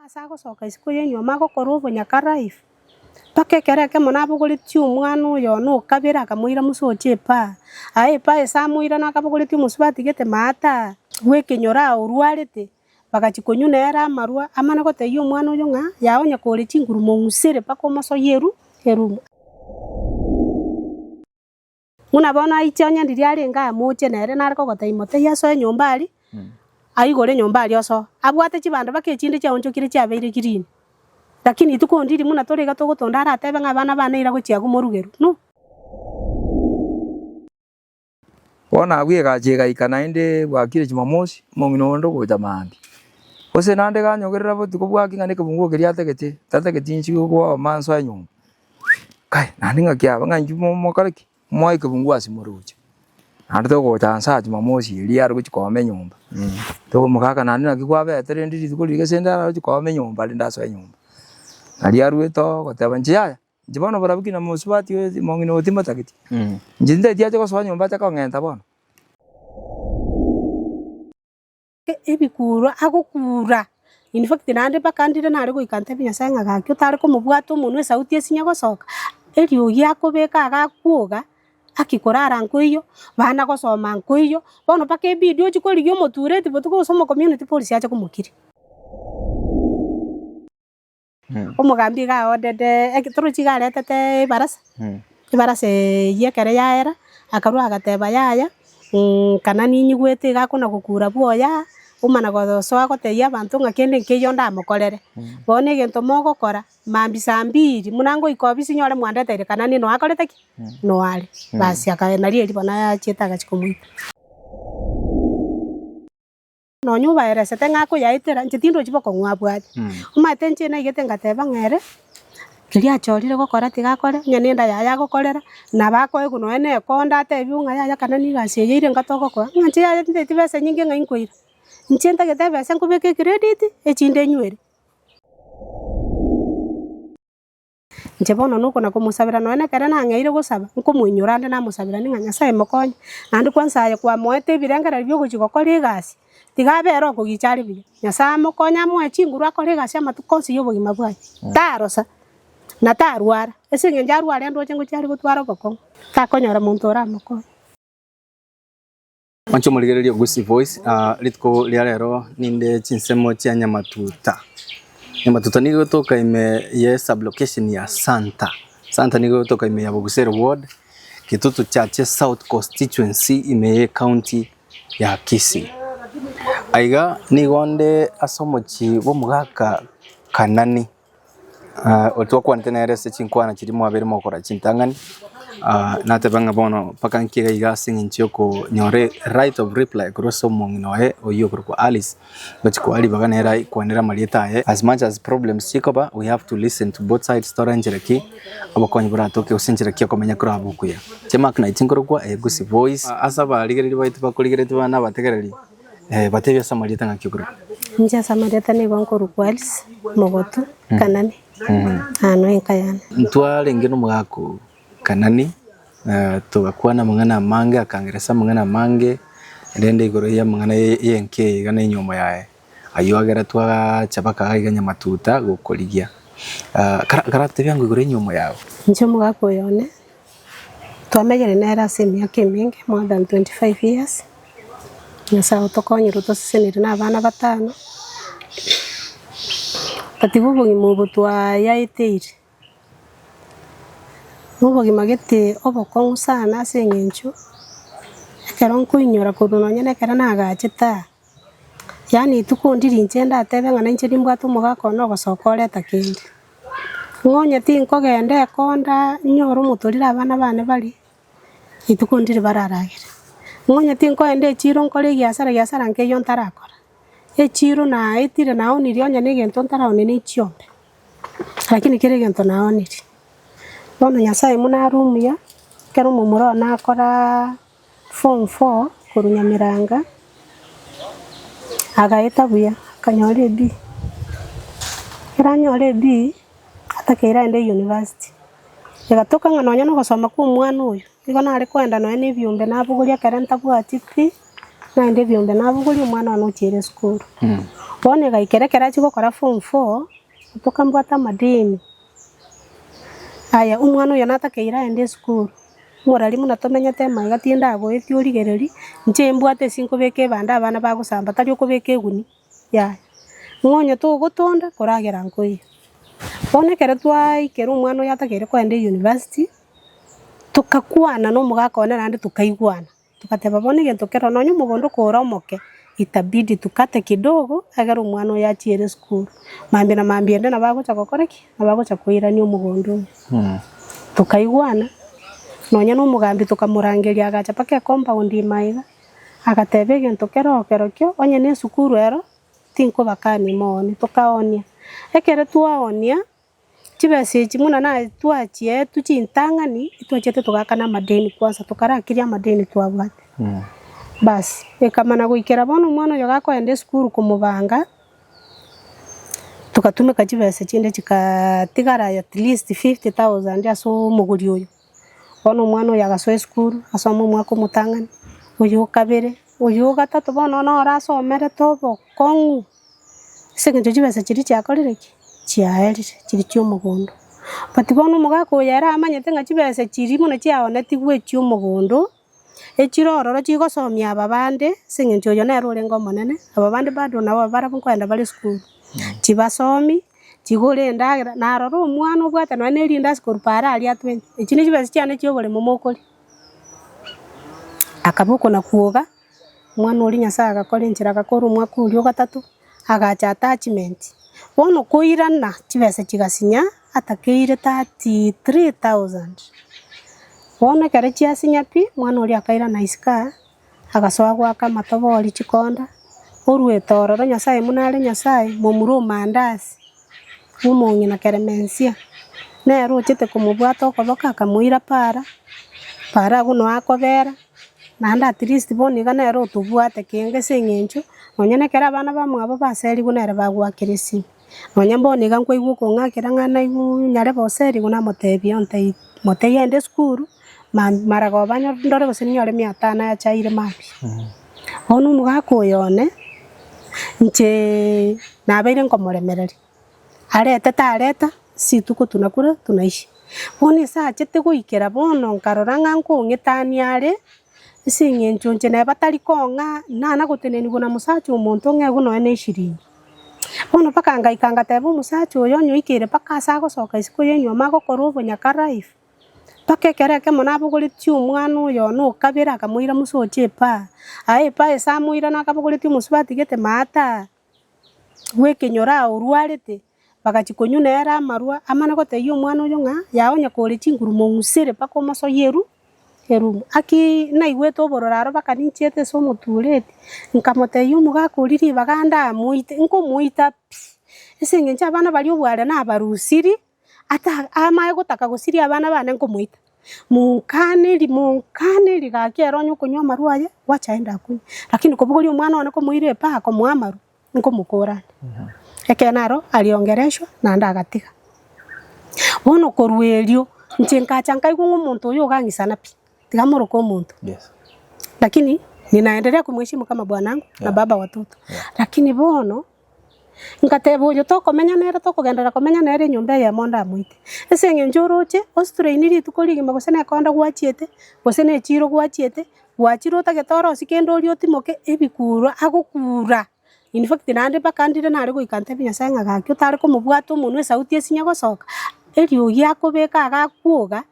asa gosoka isiko yenyoma gokora obonyaka life pake kereke monabuguriti umwana uyo no kabira akamuira musoche pa aye pa esamuira nakabuguriti musubati gete mata gwekenyora urwarete bakachikonyuna era marua amana gote iyo umwana uyo nga yaonya kore chinguru mungusire pako maso yeru muna bona ichonya ndiriari nga moche nere nariko gote imote yaso nyomba ali aigore nyomba ali oso abwate chibanda bakechinde chaonchokire chabeire kirini lakini tukondiri muna torega togotonda aratebe ng'abana bana ira gochia gumurugeru no wona gwiga chega ikana inde bwakire Jumamosi mongino ndo goja mambi ose nande ganyogerera botuko bwaki ngane kebungo keria tegete tategeti nchi go manso anyumba kai nandi ngakia nganju mokareki moi kebungo asimuruche nande to goja nsa Jumamosi ria ruchi kome nyumba to mukaka nandi nakigwa betere ndiri tukolike senda ruchi kome nyumba lindaso nyumba aria rueto goteba njia jibono barabuki na musubati mongino otima takiti njinde diaje ko sonyo mbata ko ngenta bono ebikura agukura in fact nande bakandire nare go ikante binya sanga gakyo tare ko mubwato umuntu sauti esinya gosoka erio yakobeka agakuoga akikorara nkoiyo bana gosoma nkoiyo bono pake video chikori yo motureti botuko soma community police acha kumukiri omugambi ga odede ekitoro chigaretete ibarasa yekere yaera akarwa agateba yaya kana ninyi gwete gakuna gukura bwoya umana gosoa goteya abantu ngakende nkeyo ndamukorere bone gento mogokora mambi sambiri munango ikobisi nyore mwandete kana ni no akorete ki no ali basi akaenari eri bana chetaga chikumuita no nyuba eresete ngako yaitera nchitindo chiboko ngwabwati umatenche na igete ngateba ngere kiria chorire gokora tigakore nyenenda yaya gokorera na bako ekuno ene konda tebiunga yaya kana ni gasyeire ngatogoko nche yaya ndeti bese nyinge ngainkoira nchenta gete bese nkubeke credit echinde nywere nche bono nuko na kumusabira no ene kare na ngeire gusaba nkumunyurande na musabira ni nganya sai mokonye nandi kwansa ya kwa moete birengera byo gukigokora igasi tigabero kugichari biya nyasamo konya mwe chinguru akore gasi amatukonsi yobo gimabwaye tarosa na tarwara esinge njarwara ndo chengo chari gutwara boko takonyora muntu oramoko Wancho muligererio Gusi Voice litko liarero ninde chinsemo chia Nyamatuta ni gotoka ime ye sublocation ya Santa ni gotoka ime ya Bogusero Ward Kitutu Chache South Constituency ime ye county ya Kisii aiga ni gonde asomochi bo mugaka kanani otwa kwantenere se chinkwana chirimo abere mokora chintangani natebanga bono pakankiga igasing inchioko nyore right of reply grosso monginoe oyokro kwa Alice but kwa ali baganera kwanera marieta as much as problems chikoba we have to listen to both sides storanjereki abakonyi buratoke usinjereki komenya kro abukuya chema kana itingoro kwa Gusi Voice asaba ligereri baite bakoligereti bana bategereri batebya samarieta ngakigura nje samarieta ni bankoro kwa Alice mogoto kanani ano enkayana ntwale ngeno mwako kanani tugakwana mangana mange akangeresa mangana mange rende igoro ya mangana yenke gana inyoma yae ayogera twa chabaka iganya Nyamatuta gukorigia karate byangu igoro inyoma yawe nje mugako yone twamegere nera semia keminge more than 25 years nyasa otokonyiro tosenire na bana batano Katibubu ngimubutwa yaiteire mubogi magete obokongu sana sengencho ekeronko inyora kudunonya nekera nagachita yani tukundiri nchenda atebe ngana nchiri mbwatu mugako no gosokore takindi ngonye tinko gende konda nyoro mutorira abana bane bali itukundiri bararagira ngonye tinko ende chiro nkore giasara nke yo ntarakora echiro na etire nao nirionya negento ntarone ni chiombe lakini kire gento nao niri bono nyasaye munarumia kero mumuro nakora form 4 kurunyamiranga agaeta buya kanyore B kiranyore B atakira ende university yagatoka nganonya no gosoma ku mwana uyu igona ari kwenda no ene byumbe nabuguria karenta bwa tipi na ende byumbe nabuguria mwana wano chire school Bone gaikerekera chigokora form 4 tukambwata madeni. Aya umwana uyo natakeira ende school. Muralimu natomenyete maiga tienda goethi origereri nche mbwate sinkobeke banda abana bagusamba tari okobeka eguni. Ya. Ngonye tugutonda koragera nkoi. Bone kere twaikera umwana uyo atakere kwende university. Tukakwana no mugakone nandi tukaigwana. Tukateba bone gento kero nonyo mugondo koromoke. Itabidi tukate kidogo agara umwana uyo achiere school. Mambe na mambiende na bagocha gokoreki na bagocha kuirania umugondo. Tukaigwana. Nonya no mugambi tukamurangeria agacha pake compound imaiga. Agatebe gento kero kyo onye ne sukuru ero tinko bakani mone tukaonia. Ekere tuaonia chibese chimuna na tuachie tuchintangani tuachete tugakana madeni kwanza tukarakiria madeni twabwate. Basi ekamana guikera bono mwana yo gakwende school kumubanga tukatumika chibese chinde chikatigara at least 50,000 aso muguri uyu. Bono mwana ya gasoe school asoma mwako mutangani uyu kabere uyu gatatu bono no rasomere tobo kongu sekinjo chibese chiri chakorireki chiaerire chiri cy'umugondo but bono mugako yara amanyete nga chibese chiri muno chiaoneti gwe cy'umugondo echirororo chigosomia ababande sekinjo yo na role ngomonene ababande bado nabo barabukwenda bali school chibasomi chigore ndagira naroro umwana ubwate no nerinda school para ali atwe echine chibese cyane cyobole momokoli akabuko na kuoga mwana uri nyasaga kole nchira gakora umwaka uri gatatu agacha attachment bono kuirana chibese chigasinya atakeire 33,000 bono kare chiasinya pi mwana uri akaira na iska agasoa gwaka matobori chikonda urwetororo nyasaye munare nyasaye momuro mandasi umongi na keremensia nero chete kumubwato koboka akamuira para guno akobera nanda at least boni ganero tubwate kenge sengencho nonyene kera abana bamwe abo baseri gunere bagwakirisi nonya mboni gankwe iguko ngakira ngana igu nyare boseri guna motebi onte moteye ende school marago banyo ndore gosinyore 500 ya chaire mapi onu mugako yone nche nabeire nkomoremereri arete tareta situko tunakura tunaishi boni saa chete guikera bono nkarora nganko ngitaniare singencho nche na batari konga nana goteneni guna musacho umuntu ngego no ene 20 bono paka ngaikanga tebo musacho oyo nyo ikire paka sago soka isiko yenyo mago korobo nyakarife pake kereke monabuguriti umwana uyo no kabira akamuira musoche pa pa esa muira nakabuguriti musubati gete mata wekenyora urwarete bakachikonyuna era marua amana gote yo mwana uyo nga yaonya kore chinguru mongusere pako maso yeru aki na igweto bororaro bakaninchete so muturete nkamote yo mugako riri baganda muite nko muita esenge abana bali obware na barusiri ata amaye gotaka gusiri abana bana nko muita munkane gakero nyo kunywa marua ye wachaenda kunya lakini kubuguri umwana one ko muire pa ko mwamaru nko mukorana ekenaro aliongereshwa na ndagatiga bono korwerio nchenka chankai kungu muntu uyo gangisana pi tigamoro ko muntu lakini ninaendelea kumheshimu kama bwanangu na baba watoto lakini bono nkatebo yo tokomenya nera tokogendera komenya nera nyumba ya monda muite esenge njoroche ostrainiri tukoligi magosene konda gwachiete gosene chiro gwachiete gwachiro tagetoro sikendo rio timoke ebikura agokura in fact nande bakandire nare goikante binyasanga gakyo tare ko mubwato umuntu sauti esinya gosoka erio yakobeka agakuoga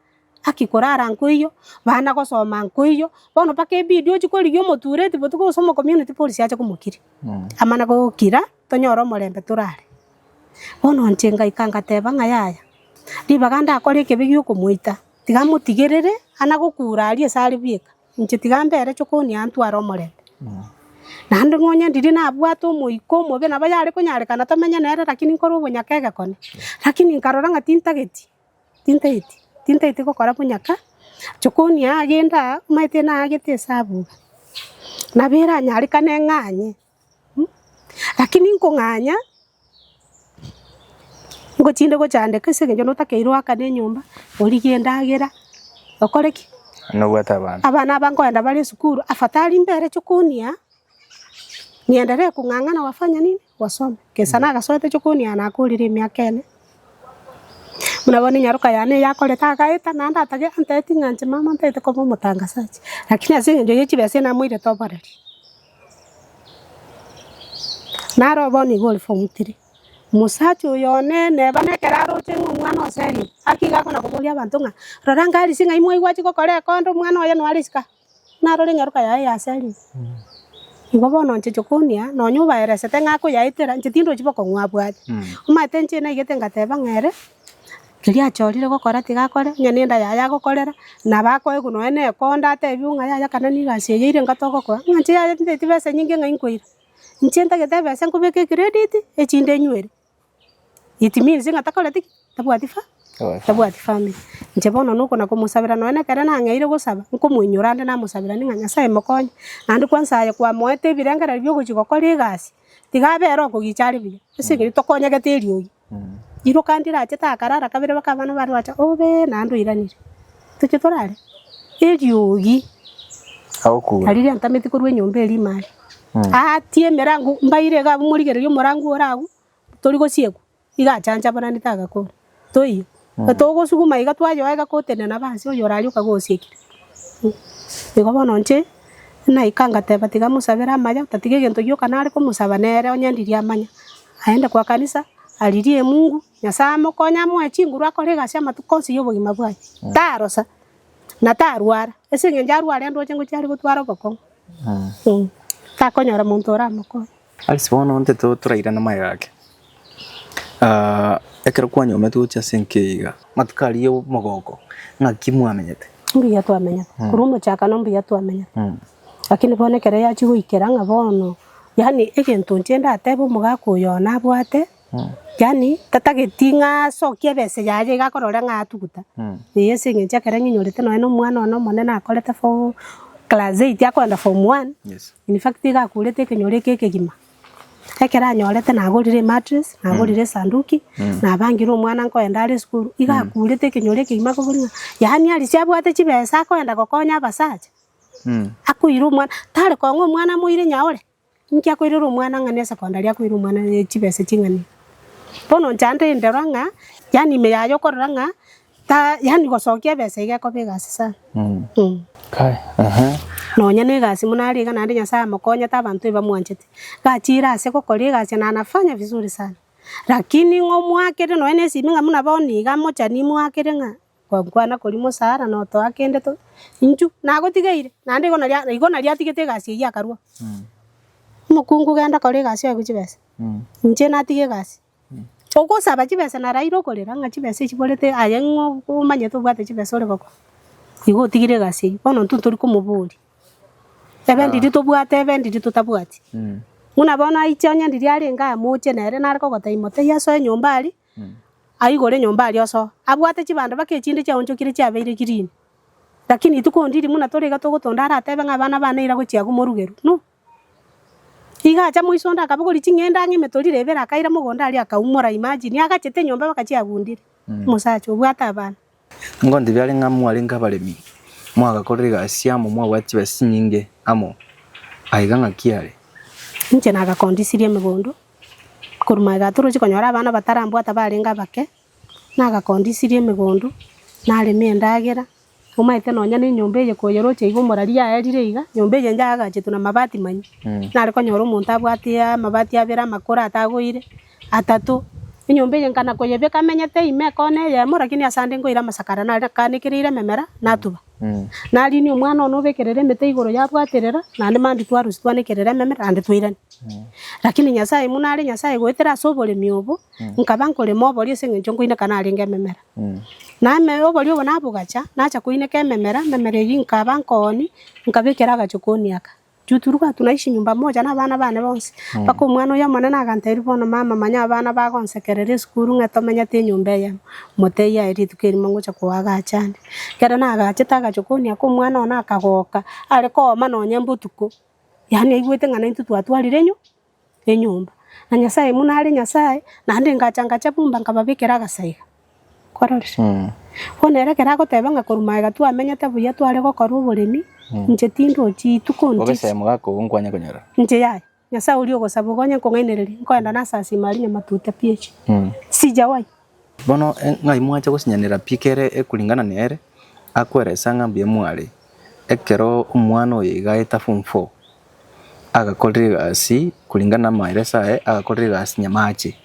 akikorara nkuiyo bana gosoma nkuiyo bono pake video chikori yo moturete botuko soma community police acha kumukiri amana go kira tonyoro morembe turare bono nchenga ikanga teba ngayaya di baganda akore kebigyo kumuita tigamutigirire ana gokura ali esari bieka nche tigambere chokoni antu aro morembe nande ngonya ndiri na bwato muiko mobe na bayare kunyare kana tamenya nere lakini nkoro bunyakega kone lakini nkarora ngatinta iti gokora bunyaka chokoni agenda maite na agete sabu na bera nyari kane nganye lakini nko nganya ngo chinde go chande kese njo notakeirwa kane nyumba origenda agera okoreki no gwata abana abango enda bali sukuru afatali mbere chokoni niendelee kung'ang'ana wafanya nini? Wasome. Kesa na gasote chukuni anakulire miaka ene. Mnaboni nyaruka yani yakoleta kaita na ndatage anteti nganje mama ntete ko mutangasaji. Lakini asinge ndio yechi bese na mwire tobarari. Naro boni gol form 3. Musacho yone neba nekeraro chengu mwana oseri. Akiga kona kubolia abantu nga. Roranga ali singa imwe iwachi ko kore kondo mwana oya no alisika. Naro nyaruka ya seri. Ngobono nchichukunia no nyuba eresete ngako yaitera nchitindo chiboko ngwabwati. Umatenche na igete ngateba ngere. Kiria chorire gukora tigakore nyenenda yaya gukorera na bako ego no ene konda ate biunga yaya kana ni gaciye ire ngatoko kwa nche yaya tete bese nyinge ngainkoira nchenta gete bese nkubeke credit echinde nywere itimiri singa takole tiki tabwati family nche bono nuko na kumusabira no ene kare na ngaire gusaba nkumwinyurande na musabira ninga nyasaye mokonye nandi kwansaye kwa moete birengera byo gukikokora igasi tigabero kugichari biye ese tokonye geteri oyi iro kandira acheta karara kabire bakabana bari wacha obe nando iranire tukitorare eryogi Hauku. arire antameti kurwe nyombe eri mari atie merangu mbaire ga murigereyo murangu oragu tori gociego iga chanja bana nitaga ko toiyo togo suguma iga twayo ega kotene na basi oyo rari ukagociekire igo bono nche na ikanga teba tiga musabira maya tatige gento yo kanare ko musaba nere onyandiria amanya aende kwa kanisa alirie Mungu nyasaye mokonya mwe chinguru akore gasya matukonsi yobo gimabwaye tarosa na tarwara ese ngenjarwara ndo chengo cyari gutwara boko takonyora muntu oramoko Alisibona onte turaira na maya yake ekero kwanyo metu cha senkeiga matukari yo mogoko ngakimu amenyete mbiya twamenya kurumo chaka no mbiya twamenya lakini bonekere ya chiguikera ngabono yani egento nchenda atebo mugako yona bwate yani tatagetinga sokia bese yaje gakorora ngatuguta yese ngecha kera nyorete no mwana no monene akorete for class 8 akwenda form 1 yes in fact gakurete kenyoreke kegima ekera nyorete nagurire mattress nagurire sanduki na bangiro mwana nkoenda ari school igakurete kenyoreke kegima kuburinga yani ali cyabwate chibesa akwenda gokonya basacha akuiru mwana tare kongo mwana muire nyaore nkia kuiru mwana ngane secondary akuiru mwana chibesa chingani pono nchande nderanga yani me yayo koranga ta yani gosokia bese igako begasi sana kai no nyane gasi munari kana ndi nyasa makonya ta bantu bamwanchete gachira ase kokori gasi na anafanya vizuri sana lakini ngomwakere no ene siminga muna boni ga mocha ni mwakere nga kwa na kolimo sara no to akende to inju na gotigeire na ndi gona ria tigete gasi ya karua mukungu genda kori gasi ya guchibese nje na tige gasi Oko saba chibese na rairo korera nga chibese chibolete ayengo kumanye to bwate chibese ole bako. Igo tigire gasi bono ntunturi kumuburi. Ebendi to bwate ebendi to tabwati. Muna bona ichanya ndiri ari nga muche nere nariko gotaimote yaso nyomba ari. Aigore nyomba ari oso. Abwate chibanda bakechinde cha oncho kire cha beire kirini. Lakini tukondiri muna torega to gotonda ara tebe nga bana bana ira gochia gumorugeru. No. Iga acha muisonda akabugori chingenda ngimetorire ebera akaira mugonda ali akaumora imagine agachete nyomba bakachia gundire musacho bwata bana ngondi byali ngamu ali ngabalemi mwaga korega siamo mwagwati basinyinge amo aiga ngakiare nche naga kondisirie megondo kurumaga turu chikonyora abana batarambwata barenga bake naga kondisirie megondo nale miendagera umaite nonya ni nyomba ye koyero che igomuraria erire iga nyomba ye njaga chetu na mabati manyi nale konyora umuntu abwatia mabati abera makora atagoire atatu nyomba ye nkana koyebe kamenyete ime kone ye mo lakini asande ngoira masakara na kanikirire memera natuba nali ni umwana ono bekerere mete igoro yabwaterera nande mandi twarusi twanekerere memera ande twirani lakini nyasaye munale nyasaye gwetera sobole miobo nkabankole moboli sengencho ngoine kana alinge memera na me oboli obona bugacha nacha kuine ke memera yinka bankoni nkabekera gachokoni aka juturuka tunaishi nyumba moja na bana bane bonse bako mwana ya mwana na ganteri bono mama manya bana bagonsekerere skuru ngatomenya te nyumba ya moteya eri tukeri mango cha kwaga chande kera na agache ta gachokoni ako mwana ona akagoka ale ko mano nyembutuko yani igwete ngana intu twatwarire enyumba na nyasaye munale nyasaye na ndi ngachanga chapumba nkababekera gasaiga kwarore honera kera ko tebanga kurumaga tu amenyete buya tware ko koru buremi nje tindo chi tukondi ogese mugako ngwanya konyora nje yae nyasa uri ogosaba gonye nkong'ainereri nkoenda nasasi mari Nyamatuta PH sijawahi bono ngai mwacha gusinyanira pikere ekulingana nere akweresa ngambie mwari ekero umwana oyo igaeta form 4 agakorera gasi kulingana mairesa agakorera gasi Nyamache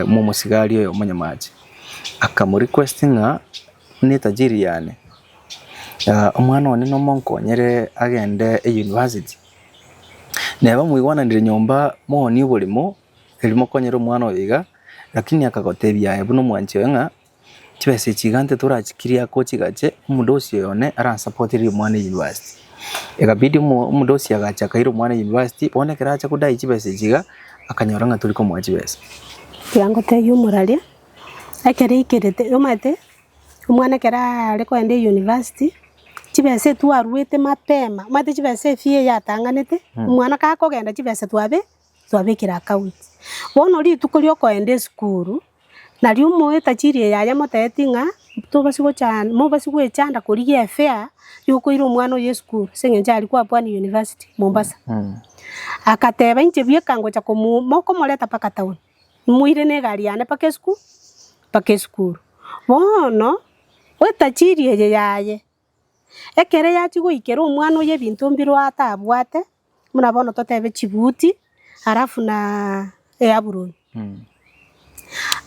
mu musigari oyo Nyamache akamu requestinga ni tajiri yane umwana one no monkonyere agende university neba mwigwananire nyomba moni bulimo elimo konyera umwana oyiga lakini akagotebya buno mwanche wenga kibese kigante turachikiria ko kigache umudosi yone ara supportiri umwana university egabidi umudosi agacha kairo umwana university bone keracha kudai kibese kiga akanyoranga tuliko mwachi bese yango te yumuralia akere ikerete umate umwana kera ariko ende university kibese twarwete mapema umate kibese fie yatanganete umwana kakogenda kibese twabekira account bono rituko lyoko ende skuru na ryumo etachirie yaya motetinga tobasigo cyane mo basigo echanda kuri affair yuko iro umwana ye skuru sengenje ali kwa Pwani University Mombasa akateba inche byekango cha moko moleta paka town muire ne gari yane paka skuru bono etachirie yaye ekere yachigo ikero umwana ye bintu mbiro atabwate muna bono totebe chibuti arafu na eaburoni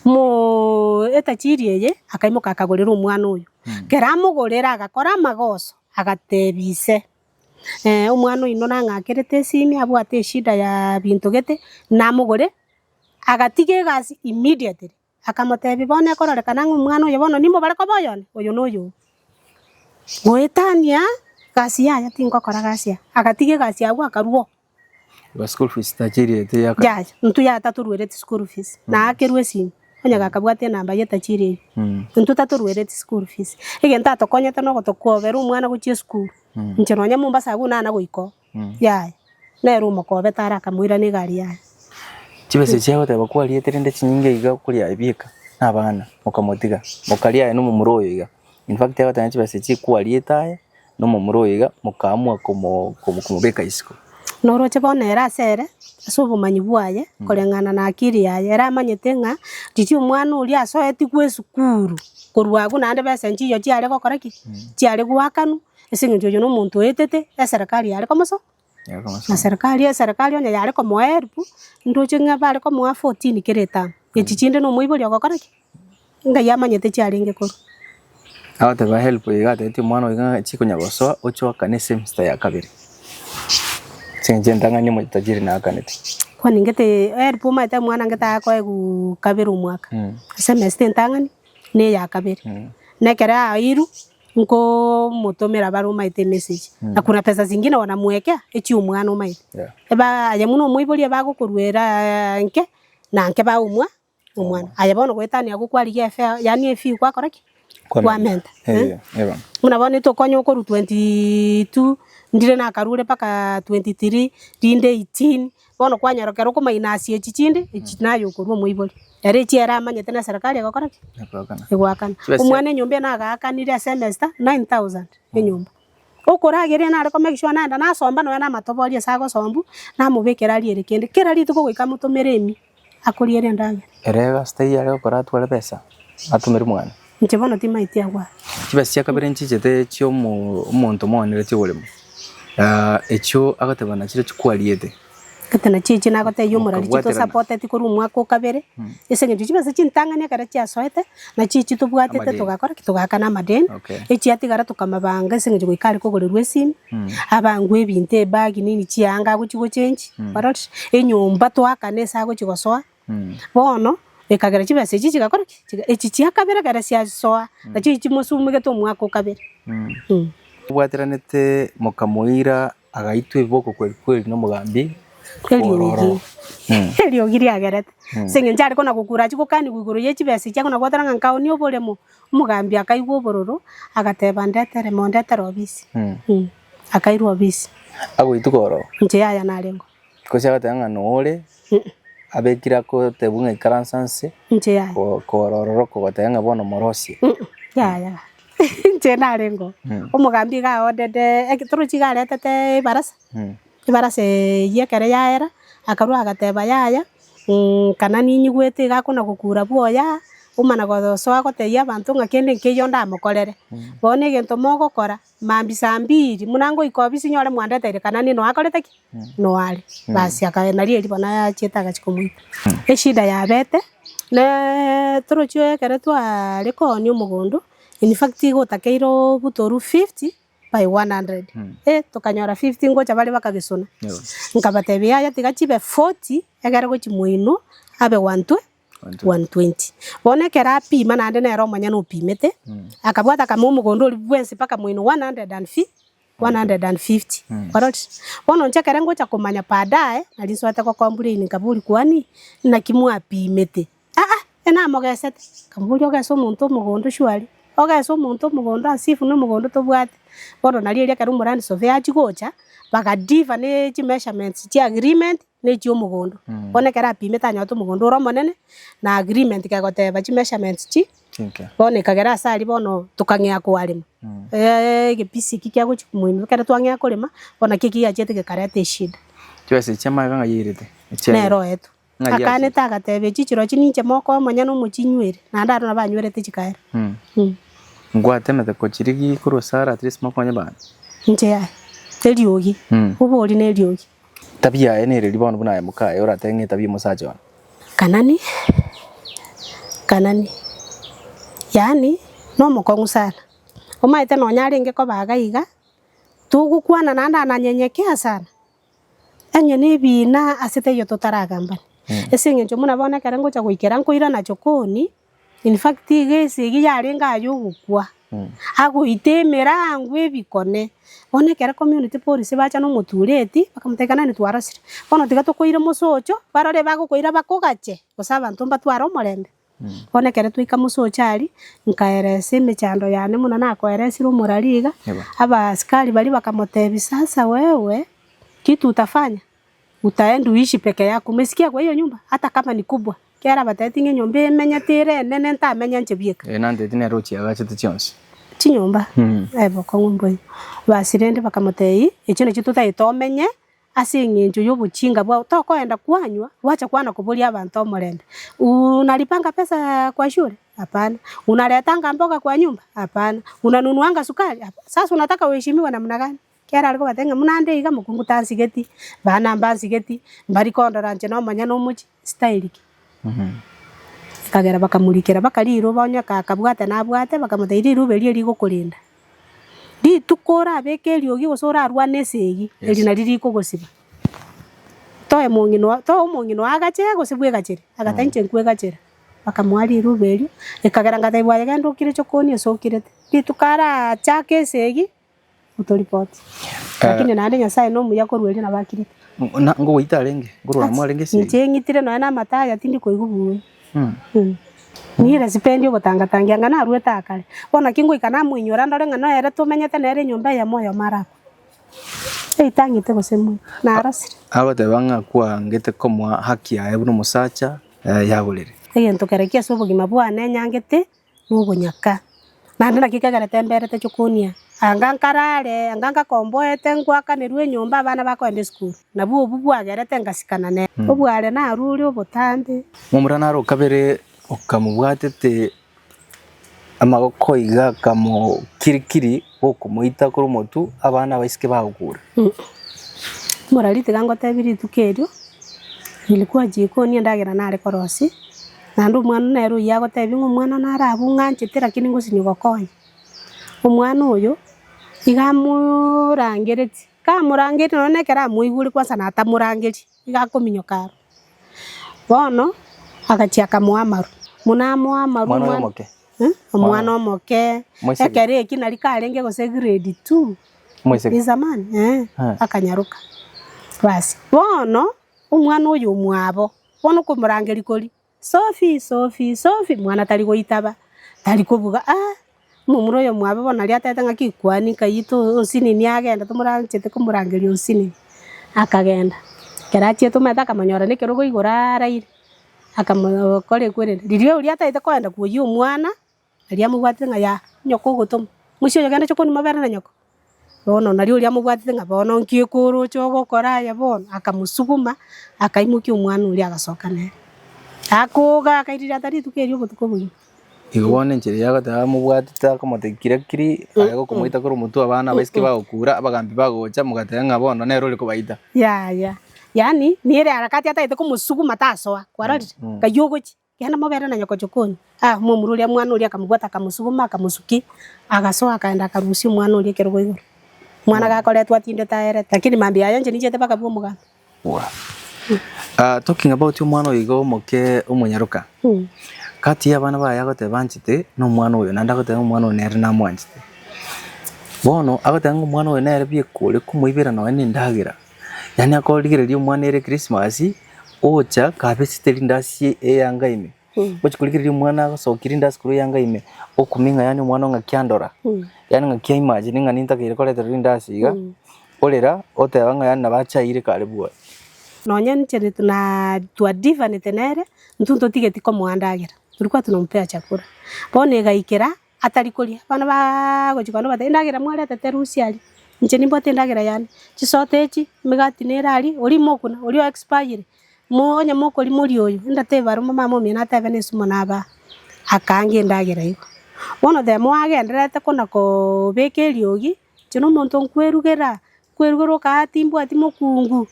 mo etachirie akaimuka akagorera umwana uyu keramugorera agakora magoso agatebise umwana uyu nang'akerete simi abwate shida ya bintu gete namugore agatige gasi immediately akamotebi bone kororekana umwana uyu bono nimo bareko boyone uyu nuyu goetania gasi yaya tingokora gasi agatige gasi agwa akaruo ba school fees tajiri ete yaka ya ntu ya taturwerete school fees na akerwe simi onya gakabwate namba yetachiri ntu taturwerete school fees igenta tokonyete no gotokobera umwana guchie school ncheronya Mombasa abuna na goiko ya na rumo kobe tara kamwira ni gari ya kibese cyaho taba kwaliete ndetse nyinge iga kuri abika nabana mukamotiga mukalia no mumuroyo iga in fact yaho tanya kibese chikwalietaye no mumuroyo iga mukamwa kumubeka isiko noroche bonera asere asubumanyi bwaye kolengana na akiri yaye era manyete nga titi umwana uri asoeti kwe sukuru korwagu nande bese nchiyo chiare gokora ki chiare gwakanu esingijo yo no muntu etete serikali yare komoso na serikali onya yare komo help ndoche nga bare komo 14 kereta echichinde no muibori gokora ki nga yamanyete chiare ngekoro aho taba help igate ti mwana oiga chikonya goso ocho kane semester ya kabiri senjendanga nyimo tajiri na akanete kwa ningete help maita mwana ngeta ako gu kabiri umwaka semester ntangani ne ya kabiri nekera airu nko mutomera baro maite message na kuna pesa zingine wanamwekea echi umwana umaite eba ayamuno muibolie bagukurwera nke na nke ba umwana ayabono gwetania gukwari efe yani efi kwa koraki kwa menta muna bone to konyo ko 22 ndire na karure paka 23 rinde 18 bono kwanyarokero ko mainasi echichinde echinayo ko muiboli ere chiera amanyete na serikali agakora ki egwakana umwana nyombe na agakanire semester 9000 enyomba okora agere na ariko make sure nanda na somba no na matobori sago sombu na mubekera riere kende kera ritu ko gwika mutomeremi akoriere ndage erega stay yare okora twale pesa atumere mwana nchebono timaiti agwa kibasi akabere nchijete cyo umuntu monere cyo ulimo echo agatebana kire chikwaliete katana chichi na gote yumura chito support eti kuru mwako kabere esenge chibase chintangania kara chia soete na chichi tubwatete tugakora kitugakana madeni echi atigara tukamabanga esenge gwikari kogorerwe simu abangwe binte bag nini chianga guchigo change barot enyomba twakanesa guchigosoa bono ekagera chibase chichi gakora echi chia kabere kara sia soa na chichi musumuge to mwako kabere bwateranete mukamuira agaitwe boko kweli no mugambi Elio giri agerete senge njari kona gukura chiko kandi gukuru ye chibese cyangwa nagwataranga nkaho niyo bolemo umugambi akaigwo bororo agateba ndetere mondetere obisi akairwa obisi abo itukoro nje yaya narengo ko cyagatanga nore abekira ko tebunga ikaransanse nje yaya ko rororo ko batanga bono morosi yaya nje narengo umugambi ga odede ekituru chigarete te barasa ibarase yekere yaera akarwa agateba yaya kana ninyigwete igakuna gukura bwoya umana gothoa goteia abantu ngakende nkiyo ndamukorere bone gento mogokora mambi saa 2 munango ikobisi nyore mwandete kana ni no akorete ki no ari basi akaenari eri bona yachetaga chikumuita eshida ya bete ne turochwe kare twa rekoni umugondo in fact gotakeiro butoru 50 by 100 tukanyora 50 ngocha bali bakagisuna nkabatebia ya tigachibe 40 egere gochimuino abe 120 bone kera pima nande nero manya no pimete akabwata kama umugondo uri bwensi paka muino 150 correct bono nchekere ngocha kumanya padae aliswata kwa kwamburi ni kaburi kwani na kimwa pimete ena mogesete kamburi ogeso muntu umugondo shwari ogeso muntu umugondo asifu no umugondo tobwate bono nalieria kero murani sove achigocha bakadiva ne chi measurements chi agreement ne chi umugondo bone kera pimete anyoto umugondo ro monene na agreement kagoteba chi measurements chi bone kagera sari bono tukangea kwalima gipisi kikya gochi kumwino kera twangea kulima bona kiki yachete gekarete shida twese chama ganga yirite nero etu akane tagatebe chichiro chininche moko manya no muchinywere na ndaro na banywere chikaera ngwate mete ko chirigi kurosara at least moko nyabana nje ya teriogi ubori ne riogi tabia ene riri bono buna mukae ora tenge tabia musajo kanani yani no mokongu sana omaite no nyaringe ko bagaiga tugukwana nanda nanyenyekea sana enye ne bina asite yo totaragambani esinge njo muna bona karango cha kuikera nkoira na chokoni in fact igesi giyarenga yugukwa hago itemera ngwe bikone one kera community police bacha no mutureti bakamutekana ni twarasire bono tigato koira musocho barore bago koira bakogache osaba ntomba twaro morembe one kera tuika musocho ali nkaerese mechando yane muna nakoerese ro moraliga aba askari bali bakamotebi sasa wewe kitu utafanya utaenda uishi peke yako umesikia kwa hiyo nyumba hata kama ni kubwa kera batatinge nyombe emenya tire nene ntamenya nchebieka nande tine rochi agache tuchonse chinyomba ebo kongombo basirende bakamotei echone chitutaitomenye asinginjo yobuchinga bwa tokoenda kwanywa wacha kwana kubuli abantu omorende unalipanga pesa kwa shule hapana unaletanga mboga kwa nyumba hapana unanunuanga sukari sasa unataka uheshimiwe namna gani kera aliko batenga munande iga mukunguta nsigeti bana mbansigeti mbari kondoranje no manya no muchi style kagera bakamurikira bakaliro banya kakabwate nabwate bakamuteiri ruberie rigukurinda di tukora bekerio gigosora arwanesegi erina riri kugosiba toe mungino agache gosibwe gachire agatanche nkwegachira bakamwari ruberio ekagera ngataibwa yagendo kire chokoni esokirete ditukara chake segi utoripoti lakini nande nyasaye no muya korweli na bakirite ngo witarenge ngurwa mwarenge segi nchengitire no na mataya tindi koigubuwe Nire sipendi ugotangatangia ngana arueta akale. Bona kingo ikana mwinyora ndore ngana ere tumenyete nere nyumba ya moyo marako. Itangite gosemu na arasire. Agote banga kwa ngete komwa haki ya ebuno musacha yagulire. Egento kerekia sobogima bwane nyangete nubunyaka. Nande nakikagara temberete chukunia. Angankarare anganga komboete ngwaka nerwe nyumba bana bakwende school. Nabu bubwagerete ngasikana ne. Obware na aruri obotande. Mumurana ro kabere ukamubwatete amaboko iga kamo kirikiri okumuita kuri motu abana baisike bagukura moralite gango tabiri tukerio ilikuwa jikoni ndagera nare korosi nandu mwana nero yago tabi umwana narabu nganchite lakini ngosini gokonya umwana uyo igamurangireti kamurangireti none kera muiguri kwa sana atamurangiri igakominyokaro bono agachia kamwamaru munamo amaru mwana omoke ekere kinali kalenge gose grade 2 mwese zamani akanyaruka basi bono umwana uyu mwabo bono kumurangeri koli Sophie mwana tali goitaba tali kuvuga mumuro yo mwabo bona ali atetanga kikwani kayito osini ni agenda tumurangete kumurangeri osini akagenda kerachi tumeta kamanyora ne kerogo igora raire akamukore kwere ririo uri ataite kwenda kuyu mwana ali amugwate nga ya nyoko gotom musho yagenda chokoni mabera na nyoko bono nari uria mubwatite nga bono nkikuru cyo gukora ya bono akamusuguma akaimukia umwana uria agacoka nere akuga akairira atari tukerio butuko bugima igone njiri yagata mubwatita kumutekira kiri ago kumuita kuri mutu abana baisike bagukura abagambi bagocha mugatera nga bono nero uri kubaita ya yani niere harakati ataite kumusuguma tasoa kwararire kayogochi yana mabera na nyoko chokoni mumuru uria mwana uria akamubwata akamusuguma akamusuki agasoa akaenda akarusi mwana uria kerogo iguru mwana gakoretwa atinde taere lakini mambi ayo nje nijete baka bwo muganda talking about umwana uyigo moke umunyaruka kati y'abana baya gotebanchite no mwana uyo nanda goteba umwana onere na mwanchite bono agotanga umwana we nere byekure kumuibera nawe nindagira yani akoligereria umwana ere Christmas ocha kabesiteri ndasi eyangaime bochikuligereria umwana agasokira ndasi kuri yangaime okuminga yani umwana nga kyandora yani nga kya imagine nga nintakire koletera ndasi iga olera oteba nga yani nabachaire karibu nonya nchere tuna tuadiva netenere ntunto tigeti ko muandagira tulikuwa tunampea chakula bone gaikera atari kulia bana bagochikano batendagira mwale teterusiali nche nimbo tendagira yani chisotechi migati nerali uri mokuna uri expire monya moko ri muri oyo ndate baro mama momi na tebe nesumo naba akange ndagira iko bono de mo agenderete kona ko bekeri ogi chino monto nkwerugera ka timbo atimo kungu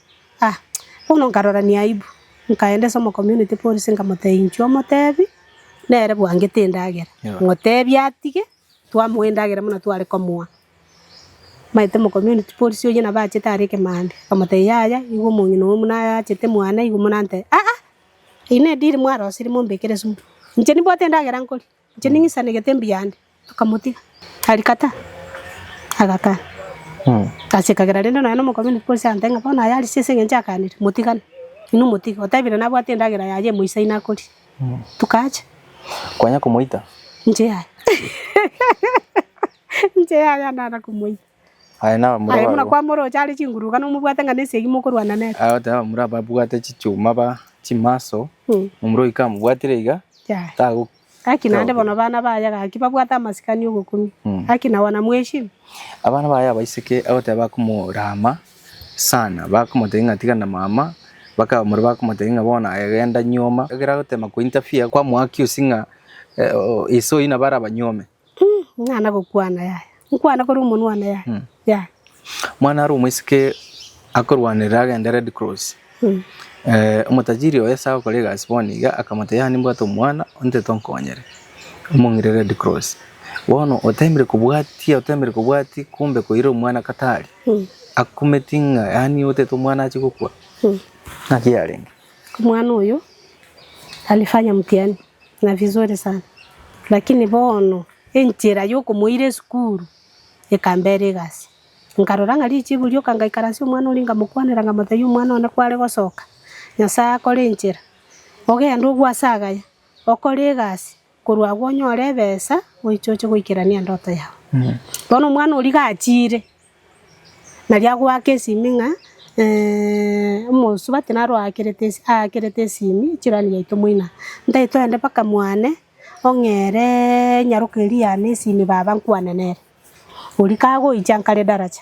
bono nkarora ni aibu nkaende somo community police nkamoteinchwa motebi nere bwange tendagira ngotebi atige twamwendagira muna tware komwa maite mo community police oye na bache tareke mande kamoteyaya igo mungino muna chete mwana igo munante ine diri mwaro siri mombekere sumu nje ni bote ndagira nkoli nje ningisane getembi yande tukamutika alikata agaka kasikagira rendo na mo community police antenga bona yali sese ngenja kanire mutikana inu mutika otabira nabo atendagira yaje muisa inakoli tukacha kwanya kumuita nje haya nana kumuita na muraba ayi muna kwa moro chali chinguruka no mubwata ngane segi mukuru anane ta muraba bwate chichuma ba chimaso mumuro ikamubwatire iga tago akinande bono bana baya gakibabwata masikani ugukumi akina wana mweshi abana baya baiseke agote bakumurama sana bakumotenga tigana mama baka muraba kumotenga bona agenda nyoma agira gutema ku interfere kwa mwaki usinga iso ina bara banyome ngana gukwana yaya nkwana ko rumuntu wana yaya mwana ari umwisike akorwanira agenda Red Cross umutajiri oya sawa kolega siboniga akamataya nimba to mwana onte tonkonyere umungire Red Cross wono otembre kubwati kumbe koiro mwana katali akumetinga yani ote to mwana achikukwa na kialenga mwana huyo alifanya mtihani na vizuri sana lakini bono enchera yoko muire skuru ekambere gasi nkaroranga lichibulyo kangaikaransi umwana ulinga mukwanira ngamatayo umwana ona kwale gosoka nyasa akole enchera ogenda ogwasagaya okole gasi kurwa gwonyore besa oichoche goikirania ndoto yao bono mwana uliga achire na lyagwake siminga umusuba tinaro akirete simi chirani yaito muina ndaito ende paka mwane ongere nyarukiri yani simi baba nkwanenere ulikago ichankale daraja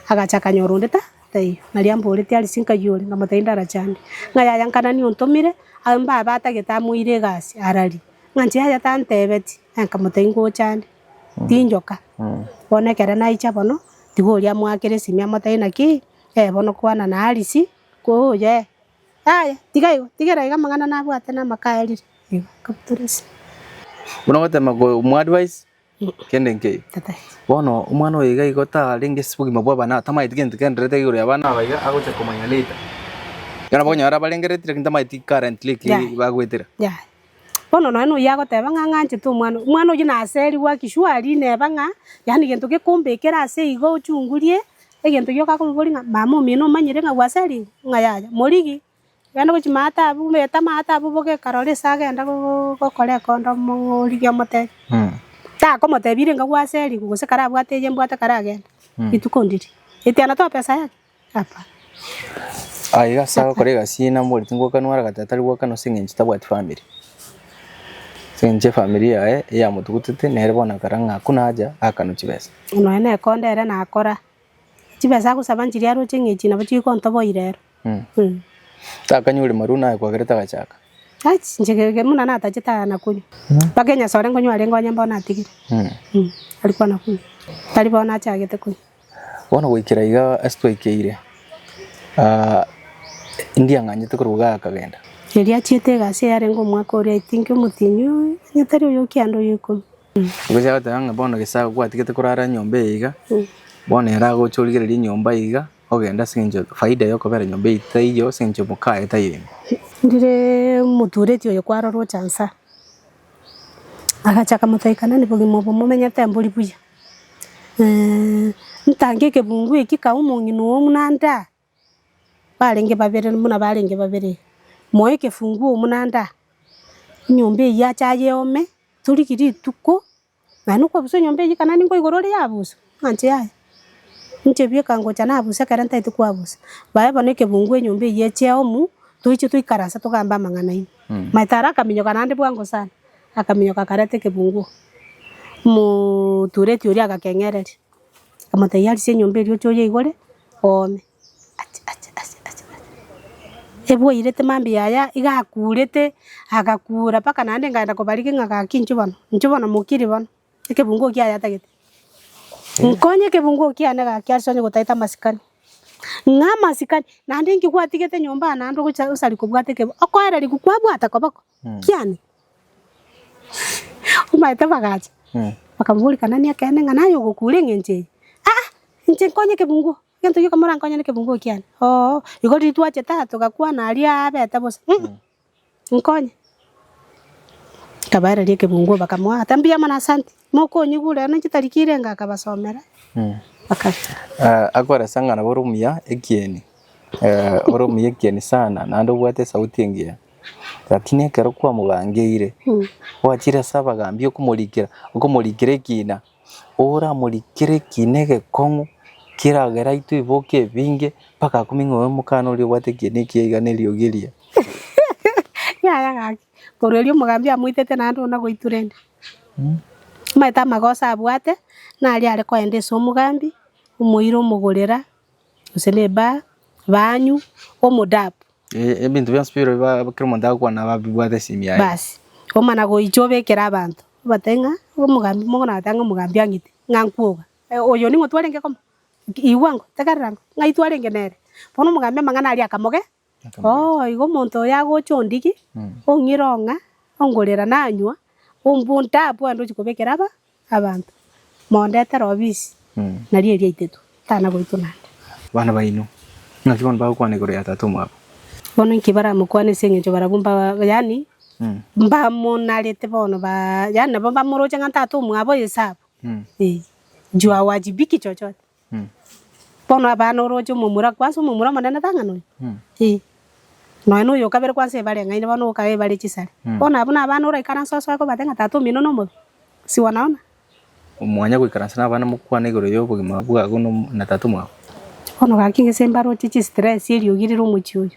agacha kanyoronde tayo naliambo ulete ali sinka yole ngamatainda darajani ngaya yankana ni ontomire amba abata getamuire gasi arali nganje ya tantebeti nkamataingo chande tinjoka bonekera na icha bono tigoria mwakere simi amataina ki bono kwana na alisi ko ye aya tigera iga mangana nabo atena makaeli kapturisi unagote mago mu advice kende nke tatai bono umwana oyiga igota lenge sibugima bwa bana tamaiti kende kendrete igoro ya bana baiga agocha komanya later yana bonya ara balengeretire kinta maiti currently ki bagwetera bono no yago teba nganganje tu mwana uyu na aseri wa kishwari ne banga yani gento ke kumbekera ase igo chungurie egento yoka kumubori mama mino manyire nga waseri ngayaya morigi yanda kuchimata abu meta mata abu boke karole saga yanda ko kole kondo morigi amote ta ko mote bire nga waseri kugose kara bwate je mbwata kara agenda itukondiri etiana to pesa yake hapa aiga saga kolega sina muri tingo kanwara gatatari gwakano singenchi tabwati family singenchi family ya mutukutete nere bona karanga kuna haja akano chibesa no ene kondere na akora chibesa gusaba njiri aro chengechi nabo chikonto boirero takanyure maruna kwagereta gachaka ach njege muna nata chita na kunywa bagenya sore ngonywa rengo nyamba na tigire alikuwa na kunywa taliba na chagete kunywa wona gwikira iga astweikeire india nganyete kuruga akagenda eria chiete gase yare ngo mwaka uri I think mutinyu nyetari uyo kiando yuko ugeja tanga bona gisa gwatigete kurara nyombe iga bona era gochurigereria nyomba iga ogenda sinjo faida yo kobera nyombe itaiyo sinjo mukae tayo ndire mutureti uyo kwarorwo chansa agachaka mutaikana ni bugimo bumumenyete mburi buya ntange kebungu iki kaumungino wo munanda barenge babere muna barenge babere moye kefungu munanda nyombe ya chaye ome turi kiri tuko nanu kwa buso nyombe iki kana ningo igorore yabuso anje yaye nje bie kango chana abusa karanta itu kwa abusa bae bone kebungu nyombe ye cheomu tuichi tuikarasa tugamba mangana ini maitara kaminyo kanande bwango sana akaminyo kakarete kebungu mutureti uri agakengereri amatayari se nyombe ryo choye igore ome ebo irete mambi yaya igakurete agakura paka nande ngaenda kubariki ngakakinchu bano nchubona mukiri bano kebungu kiaya tagete nkonye kebungu kiana gakyasonye gutaita masikani ngama sikani nande ngikwatigete nyomba nando usali kubwate ke akwara likubwata kobako kiani umaita bagacha bakambuli kanani akene nganayo gukure ngenje nje konye kebungu gento yuko mora konye kebungu kiani igori twache tato gakwa na alia beta bosa nkonye kabara rie kebungu bakamwa atambia mana asante moko nyigure na chitarikire ngakabasomera akwara sangana borumia ekieni orumia ekieni sana nando bwate sauti ngia lakini kero kwa mubangeire wachira saba gambio kumurikira kina ora murikire kinege kongu kiragera itu iboke binge paka kumingo mukano uri bwate kieni kiiganeri ogiria ya gaki korelio mugambia muitete nando na goiturende maita magosa abwate na ali ale kwende so mugambi umuiro mugorera useleba banyu omudapu ebintu bya spiro bakirimo ndakwa na babibwate simya basi omana goichobe kera abantu batenga omugambi mogona atanga mugambi angite ngankuoga oyo ningo twarenge kom iwango takarrango ngaitwarenge nere pono mugambi mangana ali akamoge igo monto ya gochondiki ongironga ongorera nanywa umbunta apo ando chikobekera abantu mondete robisi nari eri itetu tana goitunanda bana baino nakibon ba kwane gore atatu mwapo bono nkibara mukwane sengecho barabumba yani mba monalete bono ba yani bomba moroje ngantatu mwabo yesabu jua wajibiki chochote bono abana roje mumura kwaso mumura manana tangano no yo kabere kwanse bale ngaine bono kabe bale chisale bono abana abana ora ikana soso ko batenga tatu mino no si wanaona umwanya gwikaransa n'abana mukwane gore yo bugima bwago no na tatu mwapo ono gakinge sembaro chichi stress iri ugirira umuchi uyu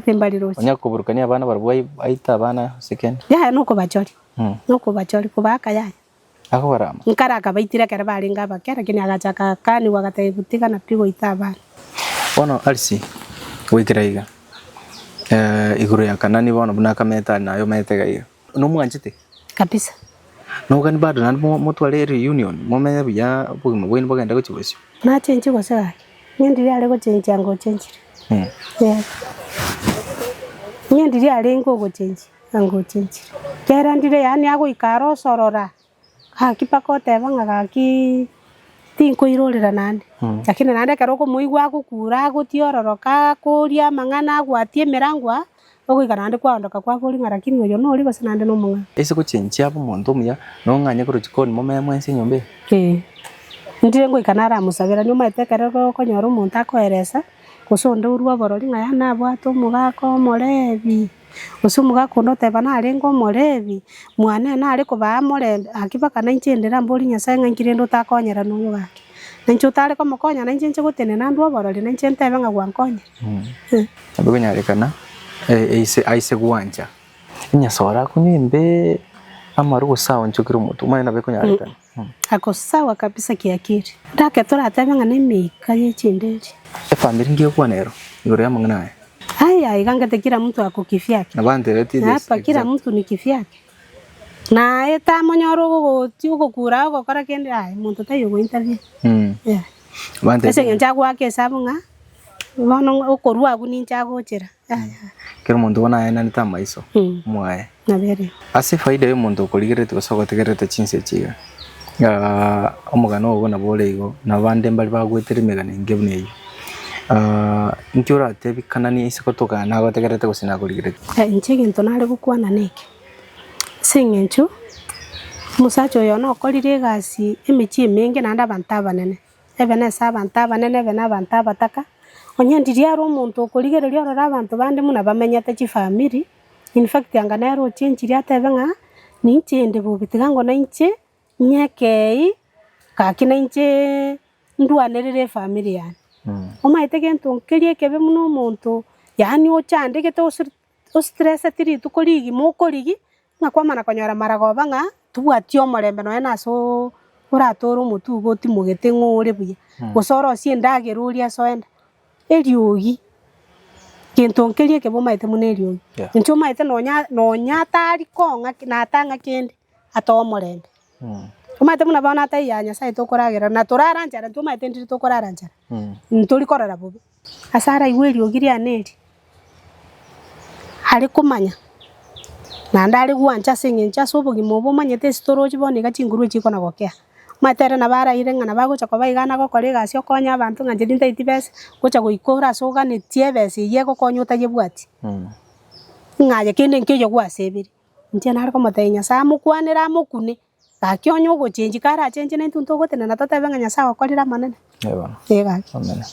sembari rochi onya kuburukania abana barwaye aita abana second ya nuko bachori kubaka ya ako barama nkara akabaitira kare baringa bakera kini agachaka kani wagatayibutika na pigo itaba ono alisi wikiraiga iguru ya kanani bono bunaka meta nayo metega no mwanjite kabisa no kan bado na mutwale reunion momenya bya bugima bwene bagenda ko kibosyo na chenji ko saka nyendiri ale ko chenji ango chenji nyendiri ale ngo chenji ango chenji kera ndire yani ago ikaro sorora hakipako tebanga gaki tinko irorera nande lakini nande karo ko muigwa gukura gutiororoka kuria mangana gwatie merangwa ogo kanande kwa ndoka kwa kuri ngarakini oyo no rigo sanande no munga ese ko chenji abo muntu muya no nganye ko chikoni mwense nyombe ndire ngo ikanara musabira nyuma etekere ko nyoro muntu akoeresa kusonde urwa borori ngaya nabwato mugako morebi usumuga kono tebana arengo morebi mwana na ariko ba more akibaka na inchendera mbori nyasaye ngankirendo takonyera nuyo gake nancho tare ko mokonya na inchenche gotene na ndwa borori na inchente benga gwankonya abugonya rekana aise gwanja inyasora kunyimbe amaru sawa nchukiro mutu mwana bekonya rekana ako sawa kabisa kiakiri ndake turatebe ng'ana mika yechinderi family ngiye kwa nero igoro ya mang'ana haya igangete kila mtu ako kivyake na bande reti hapa kila mtu ni kivyake na eta monyoro goti ugukura ugokora kende ai muntu tayo go interview yeah bande ese ngenja gwake sabunga bono okorwa agu ninja gochera kero muntu bona ena nita maiso mwae na bere ase faida yo muntu okorigerete gosogotegerete chinse chiga omugano ogo na boleigo na bande mbali bagwetere megane ngebneyo nkiora tebikana ni ise kotoka na gotegerete gosina korigerete nche gintu nare gukwana neke singenchu musacho yo no korire gasi emichi emenge nanda abantu abanene ebene sa abantu abanene ebene abantu abataka onyendiria aro omuntu okorigereria orora abantu bande muna bamenyete chi family in fact yanga nero chinchiria tebenga ninchende bobitigango na inche nyekei kakina inche ndwanerere family yani omaite gento nkerie kebe muno omuntu yani ochande gete o stress tiri tukorigi mokorigi ngakwamana konyora maragoba nga tubwati omorembe no enaso oratoro omutu goti mogete ng'ore buya gosoro siendageruria soenda eriogi gento nkerie kebe omaite muno eriogi ncho omaite nonya tari konga na tanga kende ato omorembe omaite muna bona ataiya Nyasaye tokoragera na toraranjara ntomaite ndiri tokoraranjara ntori korara bobe asara igweri ogiria neri hari kumanya na ndari gwanja singencha sobogi mobo manyete storage bone gachinguru chikona gokea matere na bara ire ngana bagocha kwa baigana gokore gasio konya abantu nganje ndinta itibese gocha goikora soga ne tiebese yego konyuta yebwati ngaje kende nkeyo gwasebiri ntia nari komotenya samu kwanera mukune akionyo gochenji kara chenje na ntunto gotena na tata benga Nyasaye okorira manene ega amen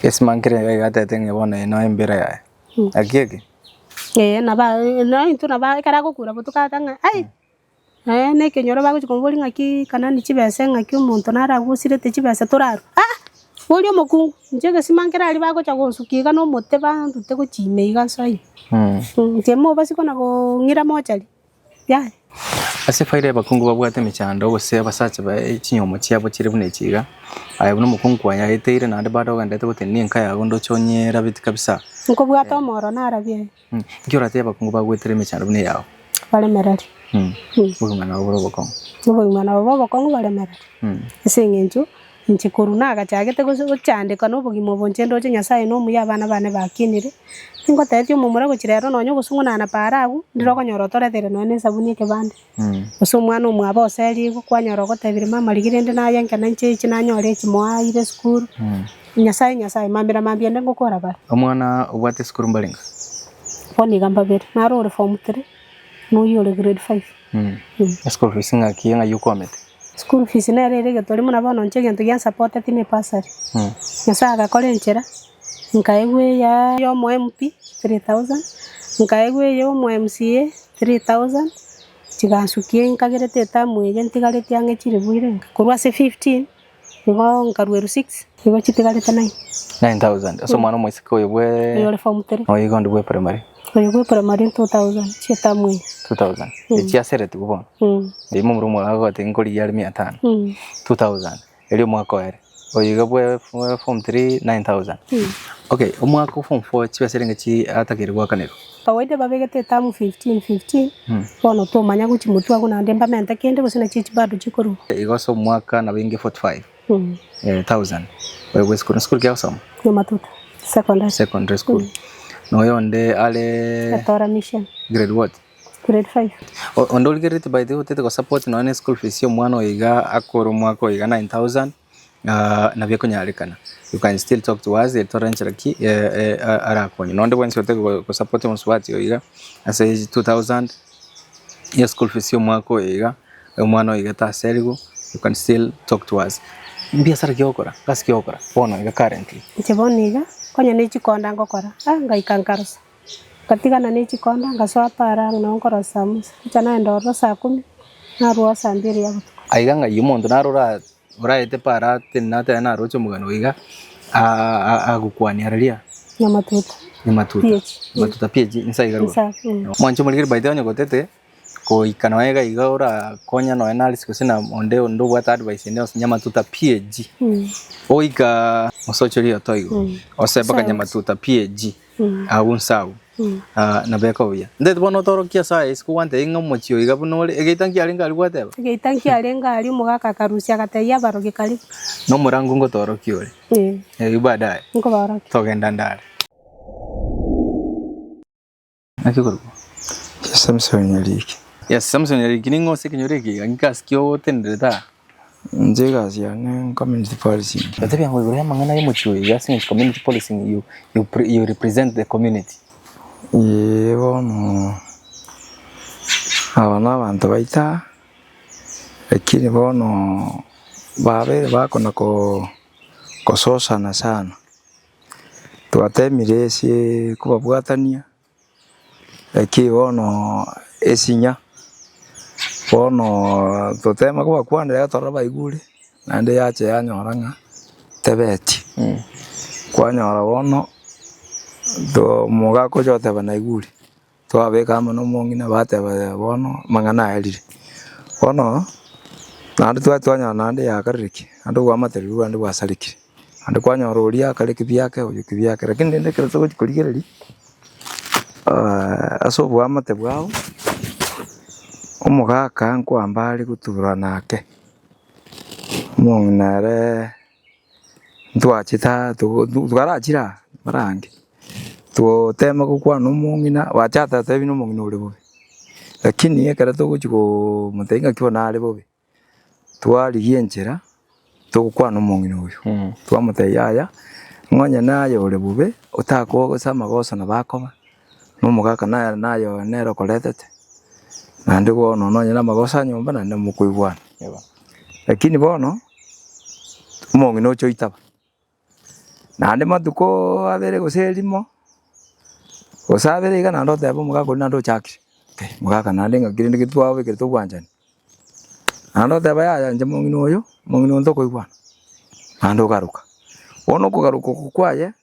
esmankere gatete ngebona no embera ya akieke na ba na into na ba kara gokura butukatanga ai ne kenyoro bagochikombori ngaki kana ni chibese ngaki umuntu naragusire te chibese toraru uri omokungu njege simankera ali bagocha gonsukiga no moteba ndute gochimeiga nsai ntemo basikona go ngira mochari ya ase faida abakungu babwate michando bose basacha ba chinyomo chiabo chiri bune chiga ayo no mukungu wanya eteire nande bado gandete bote ninka yago ndo chonyera biti kabisa nko bwata omoro narabye ngiora te abakungu bagwetere michando bune yawo bale merari bugumana oborobokongo bugumana oborobokongo bale merari ese ngenjo nche korunaga chagete gochandika no bugimo bonchendo che Nyasaye no muya bana bane bakinire ngo tete mumura gochirero nonyo gusunguna na paragu ndiro konyoro torethere no ne sabuni ke bande usumwana umwa boseri kwanyoro gotebire mama ligirende na yanke na nche chinanyore chimwa ire school Nyasaye mambira mambiende ngokora ba omwana obwate school mbalinga poni gamba bere naro form 3 no yore grade 5 school fees ngakienga yukomete school fees na rere getori muna bono nche gento ya support tine pasari Nyasaye agakore nchera nkaegwe ya yo mo MP 3000 nkaegwe yo mo MCA 3000 chigansukie nkagerete tamwe ntigarete yange chire buire kurwa se 15 ngo nkarweru 6 ngo chitigarete 9000 so mwana mwisiko yebwe yo form 3 no yigo ndwe primary yo primary 2000 chitamwe 2000 echi serete kubona ndimo murumo ago atenkori yari 500 2000 elio mwako ere oyiga bwe form 3 9000 okay omwako form 4 chibaserenga chi atakirwa kanero kawaida babegete tamu 15 bono to manya guchi mutu ago nande mbamente kende bosina chichi bado chikoru igoso mwaka na bingi 45 1000 wewe school kia soma no matuta secondary school no yonde ale Atora mission grade what grade 5 ondol gerete by the hotel ko support no ne school fees yo mwana oiga akoro mwako oiga 9000 na bya konyarekana you can still talk to us the torrent raki arakonyi nonde bwense ote ko support muswati oiga ase 2000 ya school fees yo mwako oiga mwana oiga ta serigo you can still talk to us biasara kiokora gas kiokora bono iga currently cheboniga konya ne chikonda ngokora ngaikankarusa katigana ne chikonda ngasoa para nonkorosa musa chana ndoro saa 10 na ruo saa 2 ya aiganga yumondo narora uraete para tenata na rocho mugano iga agukwani araria nyamatuta matuta PH insaiga ruo mwancho muligiri baite onyo gotete ko ikana wega igaura konya no analysis kusina onde ndo what advice ndio Nyamatuta PhD oika osochori otoigo osebaka Nyamatuta PhD agun sawu na beka uya ndet bono toro kia sa isku wante inga mochio igabunole egeitanki alinga alwateba egeitanki alinga ali mugaka karusia gateya baroge kali no murangu ngo toro kiore ibadaye ngo baroge togenda ndare akikoro Samson Nyariki. Yes, Samson Nyariki ningo sekinyoreki angikaskio tendeta Njega ziane community policing. Batabi yango igore mangana yemochiwe yasing community policing you represent the community. Bono abana abantu baita lakini bono babere bakona kososana sana twatemire esi kubabwatania lakini bono esinya bono totema kubakwandira torora baigure nande yache yanyoranga tebeti kwanyora bono do mugako jote banaigure twabeka mono mongina bateba bono mangana elire bono nande twanyora nande yakariki andu gwa materiru andu gwasalikire andu kwanyora uria kariki byake uyu kibyake lakini ndende kirato kuligereri aso bwa mate bwao umugaka nkwamba ari gutura nake monginare ntwachita tugarachira marangi tutema kukwana umongina wachata tabi n'umongina uri bobe lakini ekara tuguchiko mutenga kiona ari bobe twari yenjera tukwana umongina uyu twamuteyaya ngonya nayo uri bobe utako gusama gosa na bakoba n'umugaka nayo nero koletete nandi bono nonya na magosa nyumba nandi mukuibwana lakini bono umongina ucho itaba nandi matuko abere goserimo gosabere iga nando tebo mugaka nando chakire mugaka nandi ngakire ndikitwawe kirito gwanjani nando teba ya nje mongina ndo kuibwana nando garuka bono kugaruka kwaye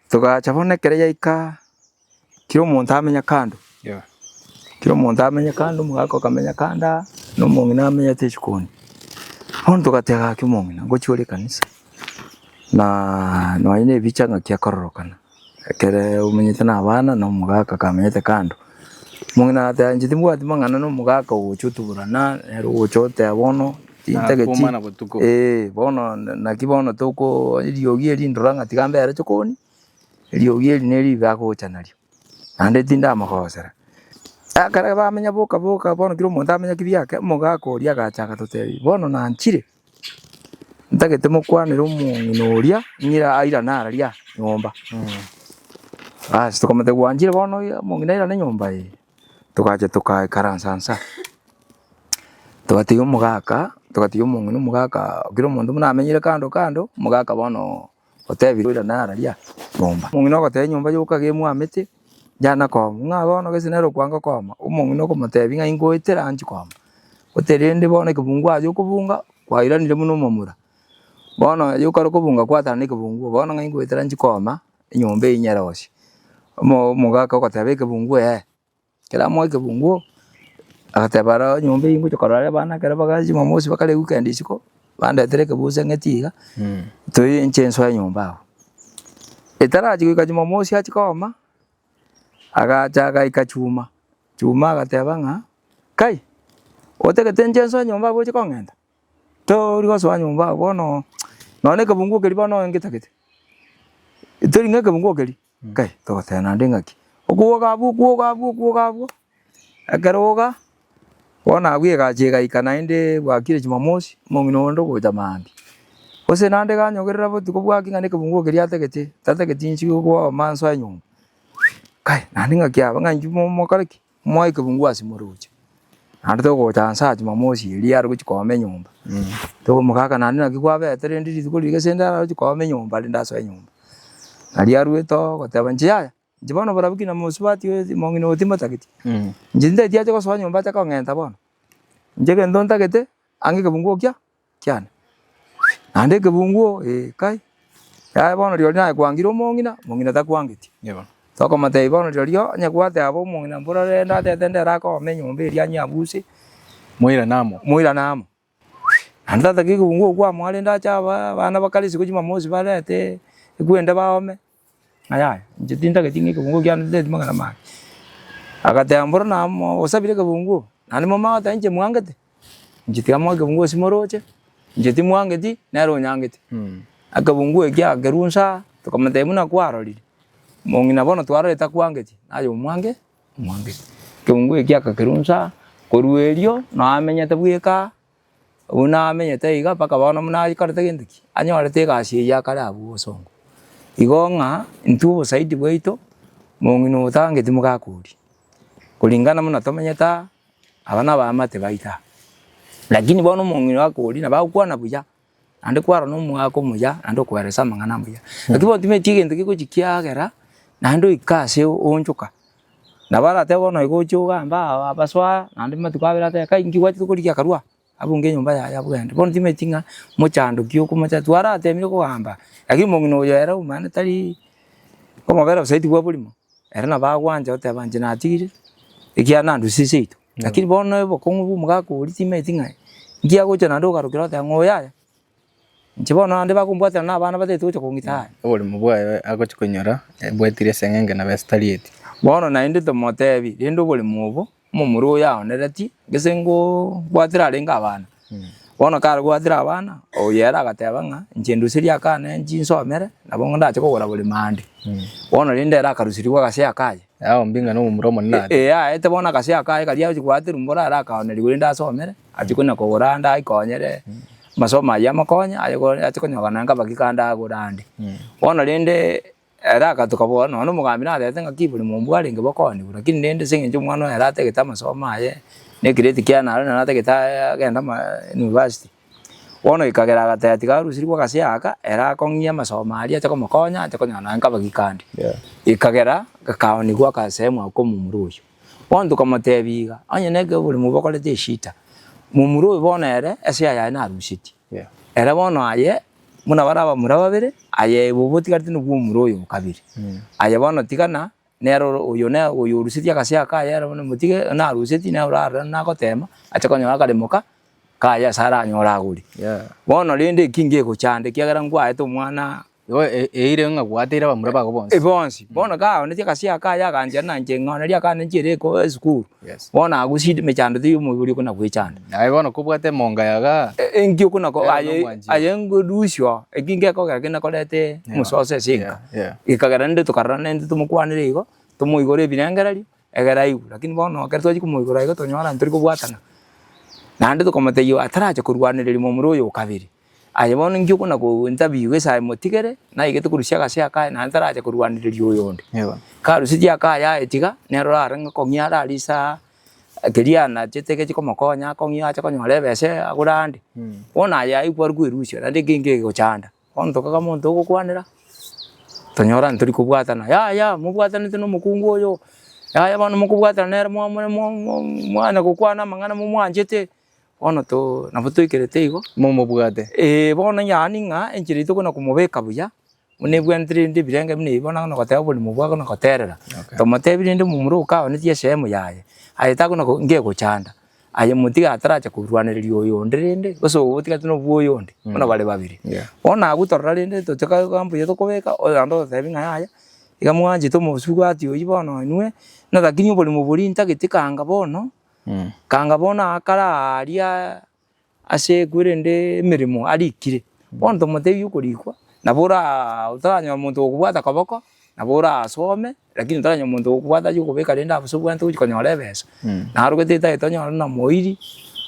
tugacha bonekere yaika kiro muntu amenya kando kiro muntu amenya kando mugaka kamenya kanda no mongina amenya tishikoni hono tugatega kimongina ngochiore kanisa na no ine bicha ngakia kororokana kere umenyete na abana no mugaka kamenyete kando mongina ate njiti mwati mangana no mugaka uchutuburana ero uchote abono tintegeti bono na kibono toko iriogie lindoranga tigambe era chokoni iriogie neri bagocha naryo ande tinda makosera akara bamenya boka bono kiro muntu amenya kibyake mugaka uria gachaka totebi bono na nchire ntagete mukwanira umongina uria nyira aira nararia nyomba tukomete gwanjire bono mongina ira nyomba tukaje tukaikaransansa tugatiyo mugaka tugatiyo mongina mugaka kiro muntu munamenyire kando mugaka bono otebi ira nararia nyomba mongina gote nyomba yuka gemu amete jana kwa nga bono gesinero kwanga koma umongina ko matebi nga ingoitera anji koma oterende bono kibungu ajo kubunga kwairanire muno momura bono yukaro kubunga kwatana kibungu bono nga ingoitera anji koma nyombe inyaroshi mugaka ko tabe kibungu kila mwa kibungu akatabara nyombe ingo chokorare bana kera bagaji mamosi bakale weekend isiko banda tereke buza ngetiga toyi nchenso ya nyomba etaraji kwikaji mamosi achikoma agacha ikachuma agateba nga kai otegete nchenso nyomba boche kongenda to uri goso nyomba bono none kabungu keri bono ngitakete itori nga kabungu keri kai to tena ndingaki okuoga bu akaroga bona agwie gachega ikana inde bwakire Jumamosi mongino ndo goja mambi ose nande ganyogerera botuko bwaki ngane kabungu keri ategete tategete nchi kwa manso anyumba kai nandi ngakia nganju mokareki moi kabungu asimuruche nandi to goja nsa Jumamosi iri ari guchikome nyumba to mugaka nandi nakikwa betere ndiri tukulike sendara guchikome nyumba lindaso nyumba ali arueto goteba njaya jibono barabuki na musubati mongino otimatagiti njinde tiaje ko swa nyumba taka ngenta bono njege ndonta gete ange kabungu kyana ande kabungu kai ya bono rio na kwangiro mongina takwangiti tokomata ibono riorio nyakwate abo mong'ina mbora ndatete ndera kome nyomba eria nyabusi Moira namo. Andata kikubungu kwa mwali ndacha bana bakali siku Jumamosi barete kwenda baome aya njitinda ketingi kibungu kya ndete magana ma akatambura namo osabire kibungu nani mama atanje mwangete njitika mwa kibungu simoroche njiti mwangeti nero nyangeti akabungu ekya gerunsa tukamate muna kwarorire mongina bono twareta kwangeti ayo mwange kibungu ekya kakerunsa koruerio na amenyete bweka una amenyete iga paka bono muna ikarete gendiki anyorete gasi ya kara busongo igonga ntubo saidi bweito mongino utangeti mugakuri kulingana muna tomenyeta abana ba mate baita lakini bono mongino akuri na bakwana buya ande kwara no mwako muya ando kweresa mangana muya akibo timetige ndiki kuchikiagera na ando ikase onjuka na bara te bono igochuga mba abaswa nandi matukabira te kaingi gwati tukurikia karua abunge nyumba ya bwende bono timetinga muchando kyuko macha twara te mire kugamba lakini mongino yera umane tari komo vera saiti gwa bulimo era na bagwanja ote banje na tigire ikia nandu sisito lakini bono bokongu mugakuri timetinga ngia gocha nando garukira te ngoya nchibono ande bakumbwata na bana bate tucho kungita Uri mubwaye agochikunyora bwetire sengenge na bestarieti. bono na indi tomotebi rindo buli mubo mumuru yao nereti gesengo gwatira renga abana bono kar gwatira abana oyera gatebanga nchindu siria kana nsomere nabo ndache kugura buli mande bono rinde era karusirwa gase akaye Yao mbinga no muromo nadi. ete bono gase akaye karia gwatira mbora ara kaoneri guri ndasomere achikuna kugura nda ikonyere masoma ya makonya achikonyoga nanga bakikanda agurande bono rinde era katukabona no mugambi na thete ngakibuli mumbwari ngibokoni lakini nende singe mwana era ategeta masoma aye ne grade kya na ategeta agenda university bono ikagera gatati garusirwa gase aka era kongia masoma ali acha komokonya acha konya nanga bakikandi ikagera gakaoni gwa kasemu akomumuruyo bono tukamotebiga anye nege buli mubokorete shita mumuru bono ere ese ya na rusiti era bono aye muna baraba murababere aye bobotigarite no bumuroyo kabiri aye bono tigana nero uyo ne uyo rusiti akasya kaya era bono mutige na rusiti na urara na gotema acha konya akaremoka kaya sara nyora guri bono rinde kinge ko chande kiagara ngwa eto mwana Yo eire nga gwatira bamuraba go bonse. Bonsi bono ka one tikasya kaya kanje na nje ngona ria kana njire ko school bono agusidi mechando ti muburi kuna kwechanda Nae bono kubwate monga yaga engio kuna ko aye ngudusyo ekinge ko gakena kolete musose singa ikagara nde tukarana nde tumukwanire igo tumuigore binangarari egara igu lakini bono kerto kumuigora igo tonyora nturi kubwatana nande tukomete yo ataraje kurwanire limo muroyo kabiri aye bono ngio kuna ko interview esa motigere na igete kurusya gasya kaya na ataraje kurwanire lyo yonde karusiti akaya etiga nero aranga kongyara alisa keriana cheteke chikomokonya kongia acha konyore bese agurandi bona ya ikwa rwirusyo na ndinge gochanda ono tokaga muntu gukwanira tonyora nturi kubwatana ya mubwatana tino mukungu oyo ya bana mukubwatana nero mwana gukwana mangana mumwanjete ono to nabuto ikerete igo mumubwate bona yani nga enchirito kuna kumubeka buya munebwa ndrinde birenge mne bona no koteba buli mubwa no koterera tomotebire ndi mumuruka oni tie shemu yaye ayeta kuna nge gochanda aye mutiga ataracha kurwanira yoyo ndrinde goso utiga tino bwoyo onde ona bale babiri ona agutorra rinde toteka kambu yeto kobeka ando thebinga yaya igamwanje to musuga ati oyibono inwe na dakinyo buli muburi ntagitikanga bono kanga bona akara aria ase gwirende mirimo arikire bono tomotebi ukurikwa nabura utanya muntu okubwata kaboko nabura asome lakini utanya muntu okubwata yukubeka renda abusubu ntu konyore besa narugete itanya na moiri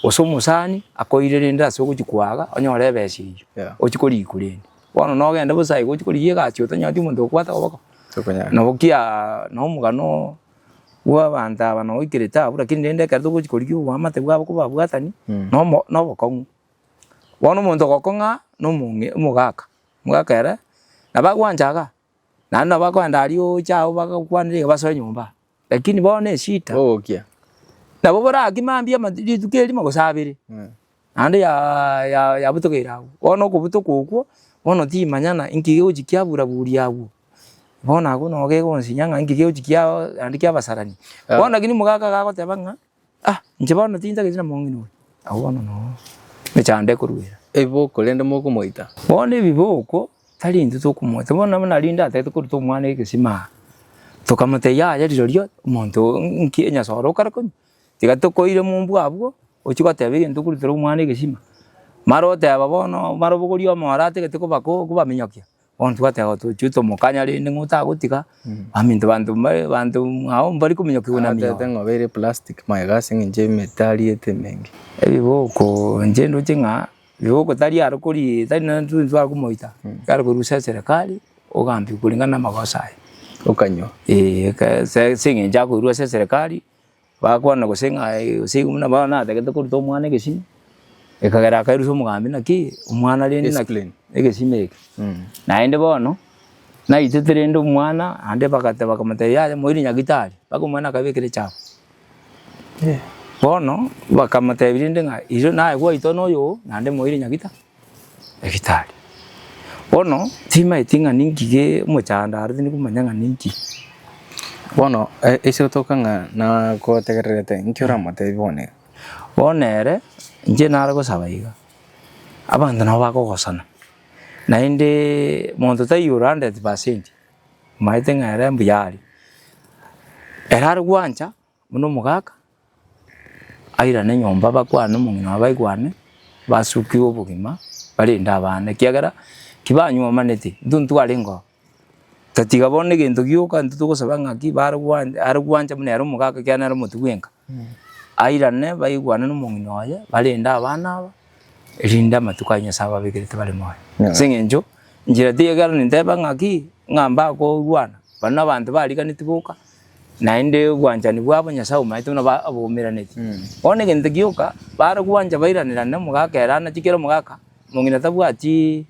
osomusani akoire renda asogukikwaga onyore besa iyo okikori kurende bono no genda busai gukikori gachi utanya ndi muntu okubwata kaboko no kia no mugano wa banda bano ikireta abura kindi ndende karto gukikori wa mate bwabo kubabwatani no bokongu bono muntu gokonga no mugaka mugakera nabagwanjaga nana bakwanda alio chao bakakwanire basoye nyumba lakini bone shita okia nabo bara kimambia madukeli magosabire ande ya butogera bono kubuto kuko bono ti manyana inkigo jikyabura buri yawo bona ko no ge gonsi nyanga ngi ge ujikia andikia basarani bona gini mugaka ga goteba nga nje bona tinda gina mongino abona no mechande kuruira iboko lende moko moita bona ibiboko tali ndu tukumota bona muna linda atete kuruta umwana igisima tukamute ya ryo umuntu nkienya soro karako tiga tukoire mumbu abwo uchigotebe ndu kurutira umwana igisima marote ababono marobogorio morate getiko bako kubamenyokia ontu atego tuchuto mukanya rinde nguta gutika aminto bantu hao mbari kumenyokia na miyo tengo very plastic maigasi nje metali etemengi ebiboko njendo tinga biboko tari arukuri tari na ntu akumoita karo kurusa serikali ogambi kulingana magosa ukanyo ka singe njako rusa serikali bakwana gusenga usigu muna bana tegete kuruto mwana gesimi ekagera kairuso mugambi naki umwana rindi naki egesimeke naende bono na iteterende umwana ande bakate bakamate ya moiri nyagitari bakumwana kabekere chapo bono bakamate birinde nga izo nae gwa itono yo nande moiri nyagita egitari bono tima itinga ningige umuchanda arthi ni kumanyanga ningi bono ese tokanga na ko tegerete nkiora mate bone bonere nje nara gusabaiga abantu nabo bakogosana nainde muntu tayura 100% maite ngare mbuyari erari gwanja muno mugaka aira ne nyomba bakwana mungina baigwane basuki obugima bari ndabane kiagara kibanywa manete nduntu arengo tatiga bone gento giuka ntutu gusabanga ki barugwanja munero mugaka kyanero mutugwenka aira ne baigwana no mungina oya bari ndabana aba rinda matukanya saba bigirite bari moyo singenjo njira tiagara nindeba ngaki ngamba ko gwana bana bantu bari kanitibuka nainde gwanjani bwabo nyasau maito na abomiraneti one gento giuka barugwanja bairanira ne mugaka erana chikero mugaka mungina tabwati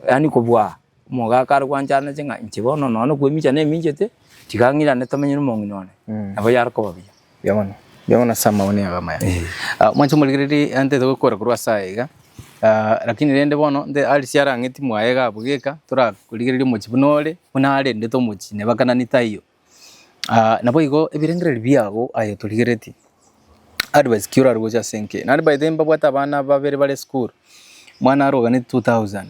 yani kubwa mugaka arugwanjana chenga nchibono nono kwemicha ne minjete tikangira ne tamanyino mungina one abo yarko babya yabona sama one agama mwancho muligiriri ante gukora kurwa saiga lakini rende bono nde ali siara ngeti mwaega bugeka tura kuligiriri muchibunole munale ndeto muchi ne bakana nitayo nabo igo ebirengere biago ayo tuligireti advice cure rugoja senke nari by them babwata bana babere bale school mwana aroga ni 2000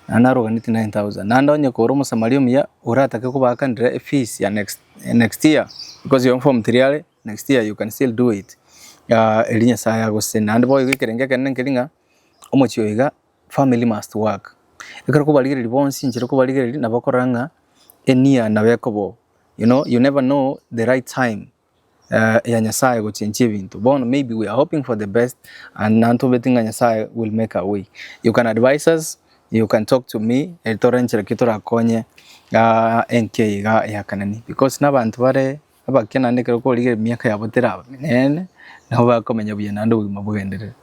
ana aroga ni 9000 nanda onye ko romo samarium ya urata ke kubaka ndre fees ya next year because you form material next year you can still do it elinya saya go sen and boy wikerenge kenen kelinga omochioiga family must work ikaro kubaligiri bonsi njiro kubaligiri nabakoranga enia nabekobo you never know the right time ya nyasaye go change ibintu bono maybe we are hoping for the best and nanto betinga nyasaye will make a way. You can advise us, you can talk to me etorenchera kitora konye NK ga ya kanani because nabantu bare abakena ndekero ko ligere myaka yabotera nene naho bakomenya buye nando bugima bugendere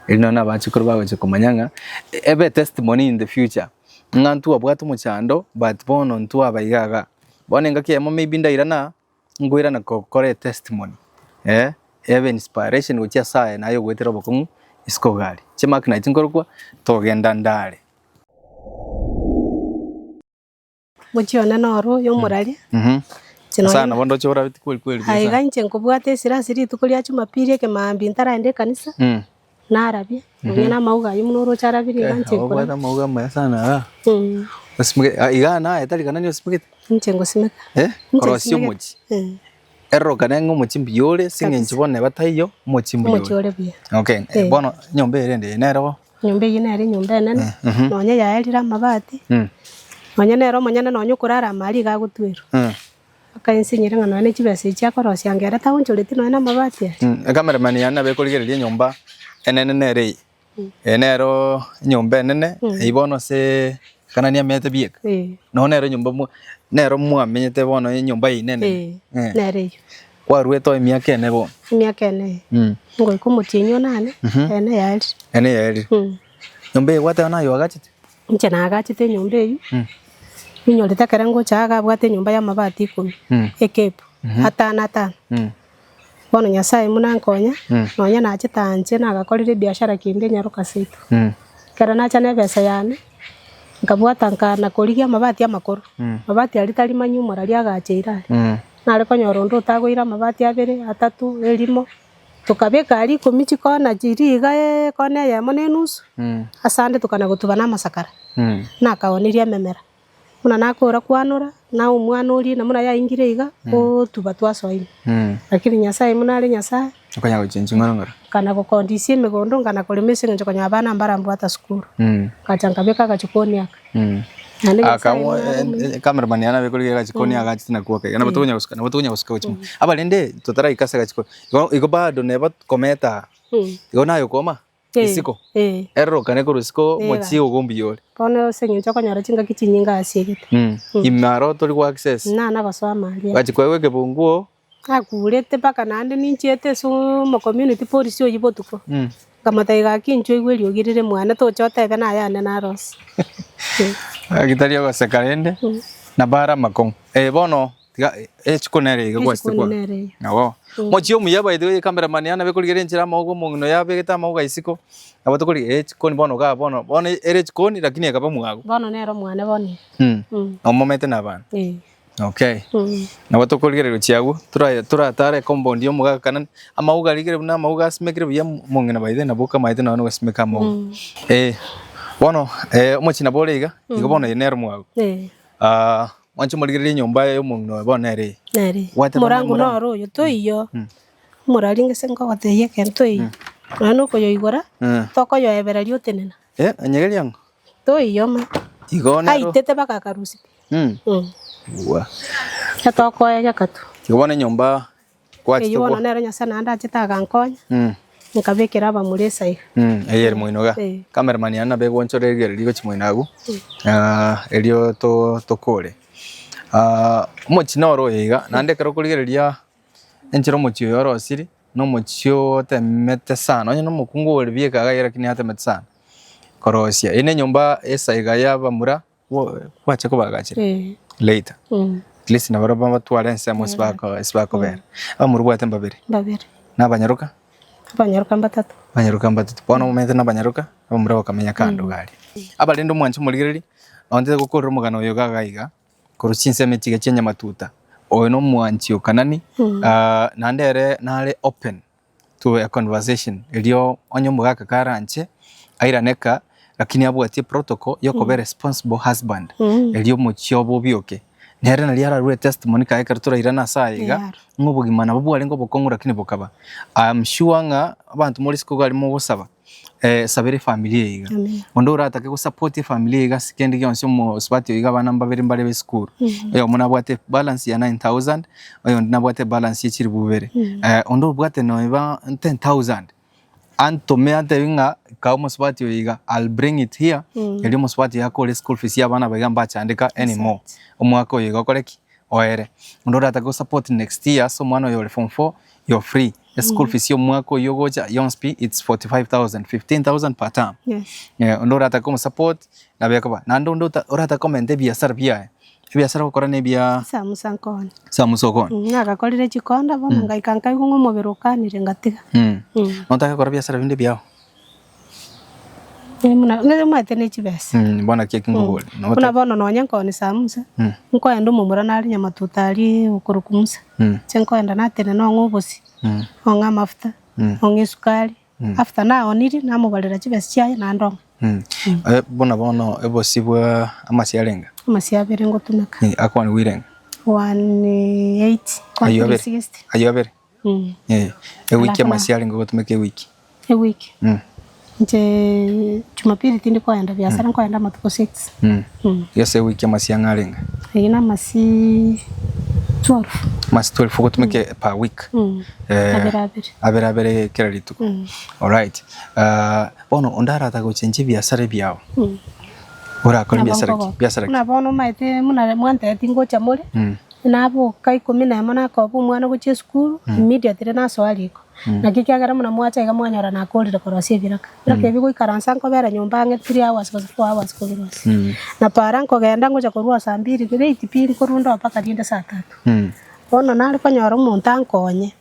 elino nabachikuru bawe kumanyanga ebe testimony in the future ngantu abwatu muchando but bono ntu abayigaga bonenga kiyemo maybe ndairana ngwira na kokore testimony ebe inspiration ucha sae nayo gwetera bokumu iskogali chema kana tingorukwa togenda ndale muchiona noro yo murari sana bondo chora biti kweli ai ganche nkubwate siri tukulia Jumapili ke maambi ntarande kanisa narabye nyina mauga yimunoro charabiri ganche ko bada mauga maya sana osimge igana etali kana ni osimge nche ngosimeka korosio mochi erro kana ngo mochimbi yole singenchi bone batayo mochimbi yole bia okay bono nyombe rende nero nyombe yinari nyombe nene nonye yaelira mabati nonye nero monyane nonye kurara mali ga gutwiro akainsinyira ngana ne chibese cyakorosia ngera taunchuliti no na mabati cameraman yana be kuligereria nyomba enene nere enero nyomba enene ibono se kana ni amete biek no nero nyomba nero mwamenyete bono nyomba inene nere warueto emiaka ene bo emiaka ene ngo ikumutinyo nane ene yaeli nyomba wata na yo agachite nche na agachite nyomba yu Minyolita karango chaga bwate nyumba ya mabati 10 ekepu atana bono nyasaye munankonya nonya na chitanje na gakorire biashara kinde nyaruka situ kera na chane pesa yane nkabwata nkana korigia mabati amakoro mabati ari tari manyumo rari agachira nare konyora ndo tagwira mabati abere atatu elimo tukabeka ari kumichi kona jiriga kona ya monenusu asande tukana gutubana masakara na kaoniria memera muna nakora kwanura na umwanuri na muna ya ingire iga o tuba twasoini lakini nyasaye muna ari nyasaye ukanya guchinji ngorongoro kana ko condition megondo kana kolemese nje konya bana mbarambu hata skuru kachanga beka gachikoni aka akamwe cameraman yana bekuriga gachikoni agachitina kuoke kana batunya gusuka uchimo abalende totara ikasa gachiko igo bado neba kometa igo nayo koma isiko erro kane kurusiko mochi ugombi yole kono senye choko nyara chinga kichinyinga asiegete imaro tori ku access na basoma ali gachikwewe kebunguo akurete paka nande ninchete so mo community police oyibotuko kamataiga kincho igweri ogirire mwana to chote bena yane na ros agitaria kwa sekarende na bara makong bono echikonere igweste kwa nawo mochio muyaba ide cameraman yana bekurigere nchira mago mungno yabe geta mago isiko abatukuri echikoni bono ga bono ere chikoni lakini akaba mugago bono nero mwana bono omomete na bana okay na batukurigere ruchiagu tura tare compound yo mugaga kanan amauga rigere na amauga smekire bya mungena baide na boka maide na no smeka mo bono mochina bolega igo bono nero mugago wancho marigere nyomba yo mungno bono ere murangu no ro yo to iyo muraringe sengo wateye kento iyo nano ko yo igora toko yo ebera ryo tenena anyegeri yango to iyo ma igo nero ai tete baka karusi wa ya toko ya katu igo bono nyomba kwa chito iyo nero nya sana anda chitaga nkonya nkabekera ba muresa eyeri moinoga cameraman yana be gonchoregere rigo chimoinagu elio to kore mochina oro ega nande karo kurigereria enchiro mochio yoro siri no mochio temete sana onye no mukungu weribie kaga yera kini hata metsa korosia ine nyomba esa ega yaba mura wacha ko bagachira later listen na baraba batwara nsemo sbako ber amurwa tembabere na banyaruka batatu bono momete na banyaruka amura bakamenya kando gari abalendo mwancho muligereri onde gukorera mugano yo gagaiga kuruchinse mechiga chenya matuta oyo no mwanchio kanani nandere nale open to a conversation elio onyo mugaka karanche airaneka lakini abwati protocol yo be responsible husband elio muchio bobioke nere na liara rule testimony ka ekartura irana saiga ngobugimana babwale ngo bokongura kini bokaba I'm sure nga abantu muri siko gali mu gusaba sabere family yiga ondo uratake ku support family yiga sikendi gyonse mu spati yiga bana mbabere mbale be school oyo muna bwate balance ya 9000 oyo ndinabwate balance ya chiri bubere ondo bwate no iba 10000 anto me ante winga ka mu spati yiga I'll bring it here eli mu spati yako school fees ya bana bagamba chandika anymore omwako yiga koleki oere ondo uratake ku support next year so mwana yo form 4 you're free. The school fees yo mwako yogoja Yonspi it's 45,000 15,000 per term. Yeah, ndo rata como support na bekaba. Na ndo rata comment biashara pia. Biashara ko korane bia samusokon. Na gakolire chikonda bono ngaikankai ngo moberokanire ngatiga. Notaka kora biashara binde biao. Muna ngeze matene chibese. Bona keki ngogole. Kuna bono nonya nkoni samusa. Nko endo mumura nari nyamatutari ukurukumusa. Chenko enda natene no ngobosi. Onga mafuta. Onga sukari. After na oniri na mubalira chibese chya na ndonga. Bona bono ebosibwa amasialenga. Amasiabere ngo tumeka. Akwani wirenga. 180. Ayobere. Wiki amasialenga ngo tumeke wiki. Wiki. Nje Jumapili tindi kwaenda biashara kwaenda matuko 6. Yose wiki amasianga alenga. Ina masi 12. Masi 12 ko tumeke per week. Abere kera lituko. All right. Bono ondara ta go chenje biashara biao. Ora ko biashara. Na bono maite muna mwante tingo chamole. Nabo kai 11 na ko bu mwana go che school immediately na swaliko. Na kikiagara muna mwacha iga mwanyara na akolire korosie biraka biraka bigo ikaransa nko bera nyumba nge 3 hours ko 4 hours ko birosi na para nko genda ngo chakorwa 2 gire itipiri ko rundo paka dinde saa 3 bono nari konyora umuntu ankonye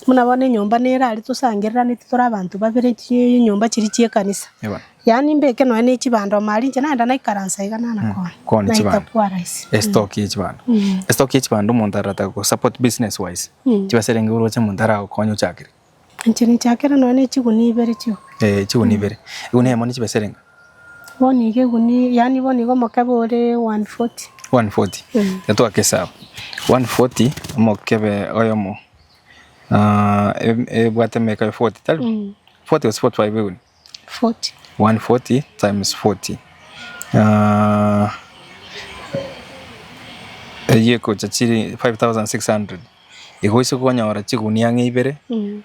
muna bone nyumba nera ari tusangirira niti tura abantu babire nyumba chiri chie kanisa yani mbeke no ene chibando mali nje naenda naikaransa igana na Koni na chibando. itakuwa rahisi. Stock ye chibando. Stock ye chibando umuntu arata ko support business wise. Chibaserenge uroche umuntu ara konyo chakire. Nchini chakira no ene chiguni ibere chyo. Chiguni ibere. Igune mo ni chibaserenge. Boni ige guni yani boni go mokabore 140. 140. Yato akesa. 140 mokebe oyomo. Bwate meka 40 tali. 40 was 45 igune. 40. 140 times 40. Yeko chachiri 5,600. Ihoise kwanyora chigunia ng'ibere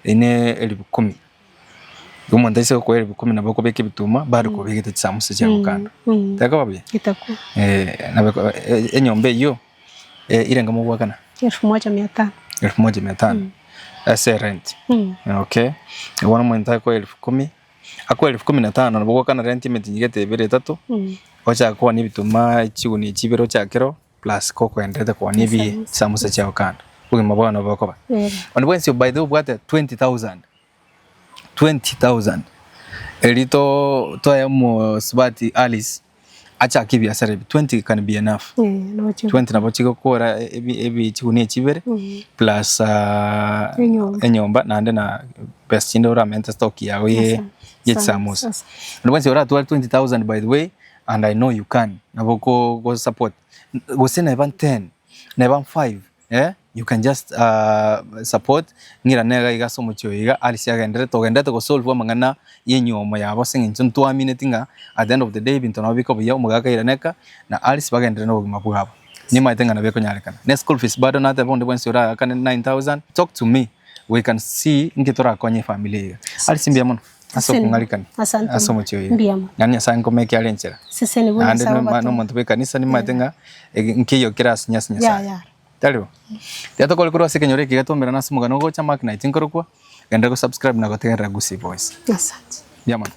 ine 10,000. Umuntu ise ko 10,000 nabako beke bituma bari ko bege tsamusa cya mukanda. Taka babi. Itakuwa. Nabako enyombe yo irenga mu gwakana 1,500. 1,500. As a rent. Okay. Wana mwenta ko 10,000. Ako 15,000 nabwo kana rent imetingete bere 3. Ocha ko ni bituma chiguni chibero chakero plus koko endete ko ni bi samusa cya mukanda. Uge mabwana bakoba. On Wednesday by the way what 20,000 elito to yamo Sibati Alice acha kibya sare 20 can be enough. 20 nabo chiko kora ebi chikunie chibere plus enyomba nande na best chindo ramenta stock yawe ye samusa. On Wednesday ora 20,000 by the way and I know you can nabo go support go send even 10 never 5 you can just support ngira nega igaso mucho iga Alice yagendere togendete go solve mangana yenyomo yabo singin ntwa minute nga at the end of the day bintu nabiko bya umugaka iraneka na Alice bagendere no bugima bwabo ni maitenga na beko nyarekana next school fees bado na tebonde bwensi ora kana 9,000 talk to me we can see ngitora konye family Alice mbia mono aso kungalikana aso mucho iga nani asanko meki alenchera sese ni bwana sawa no muntu bekanisa ni maitenga nkiyo kiras nyasa Talibo. Tiato kole kurwa sekenyore kigatombera nasi mugano gocha mark na itinkorokwa. Genda go subscribe na gotegera Gusii Voice. Asante. Yaman.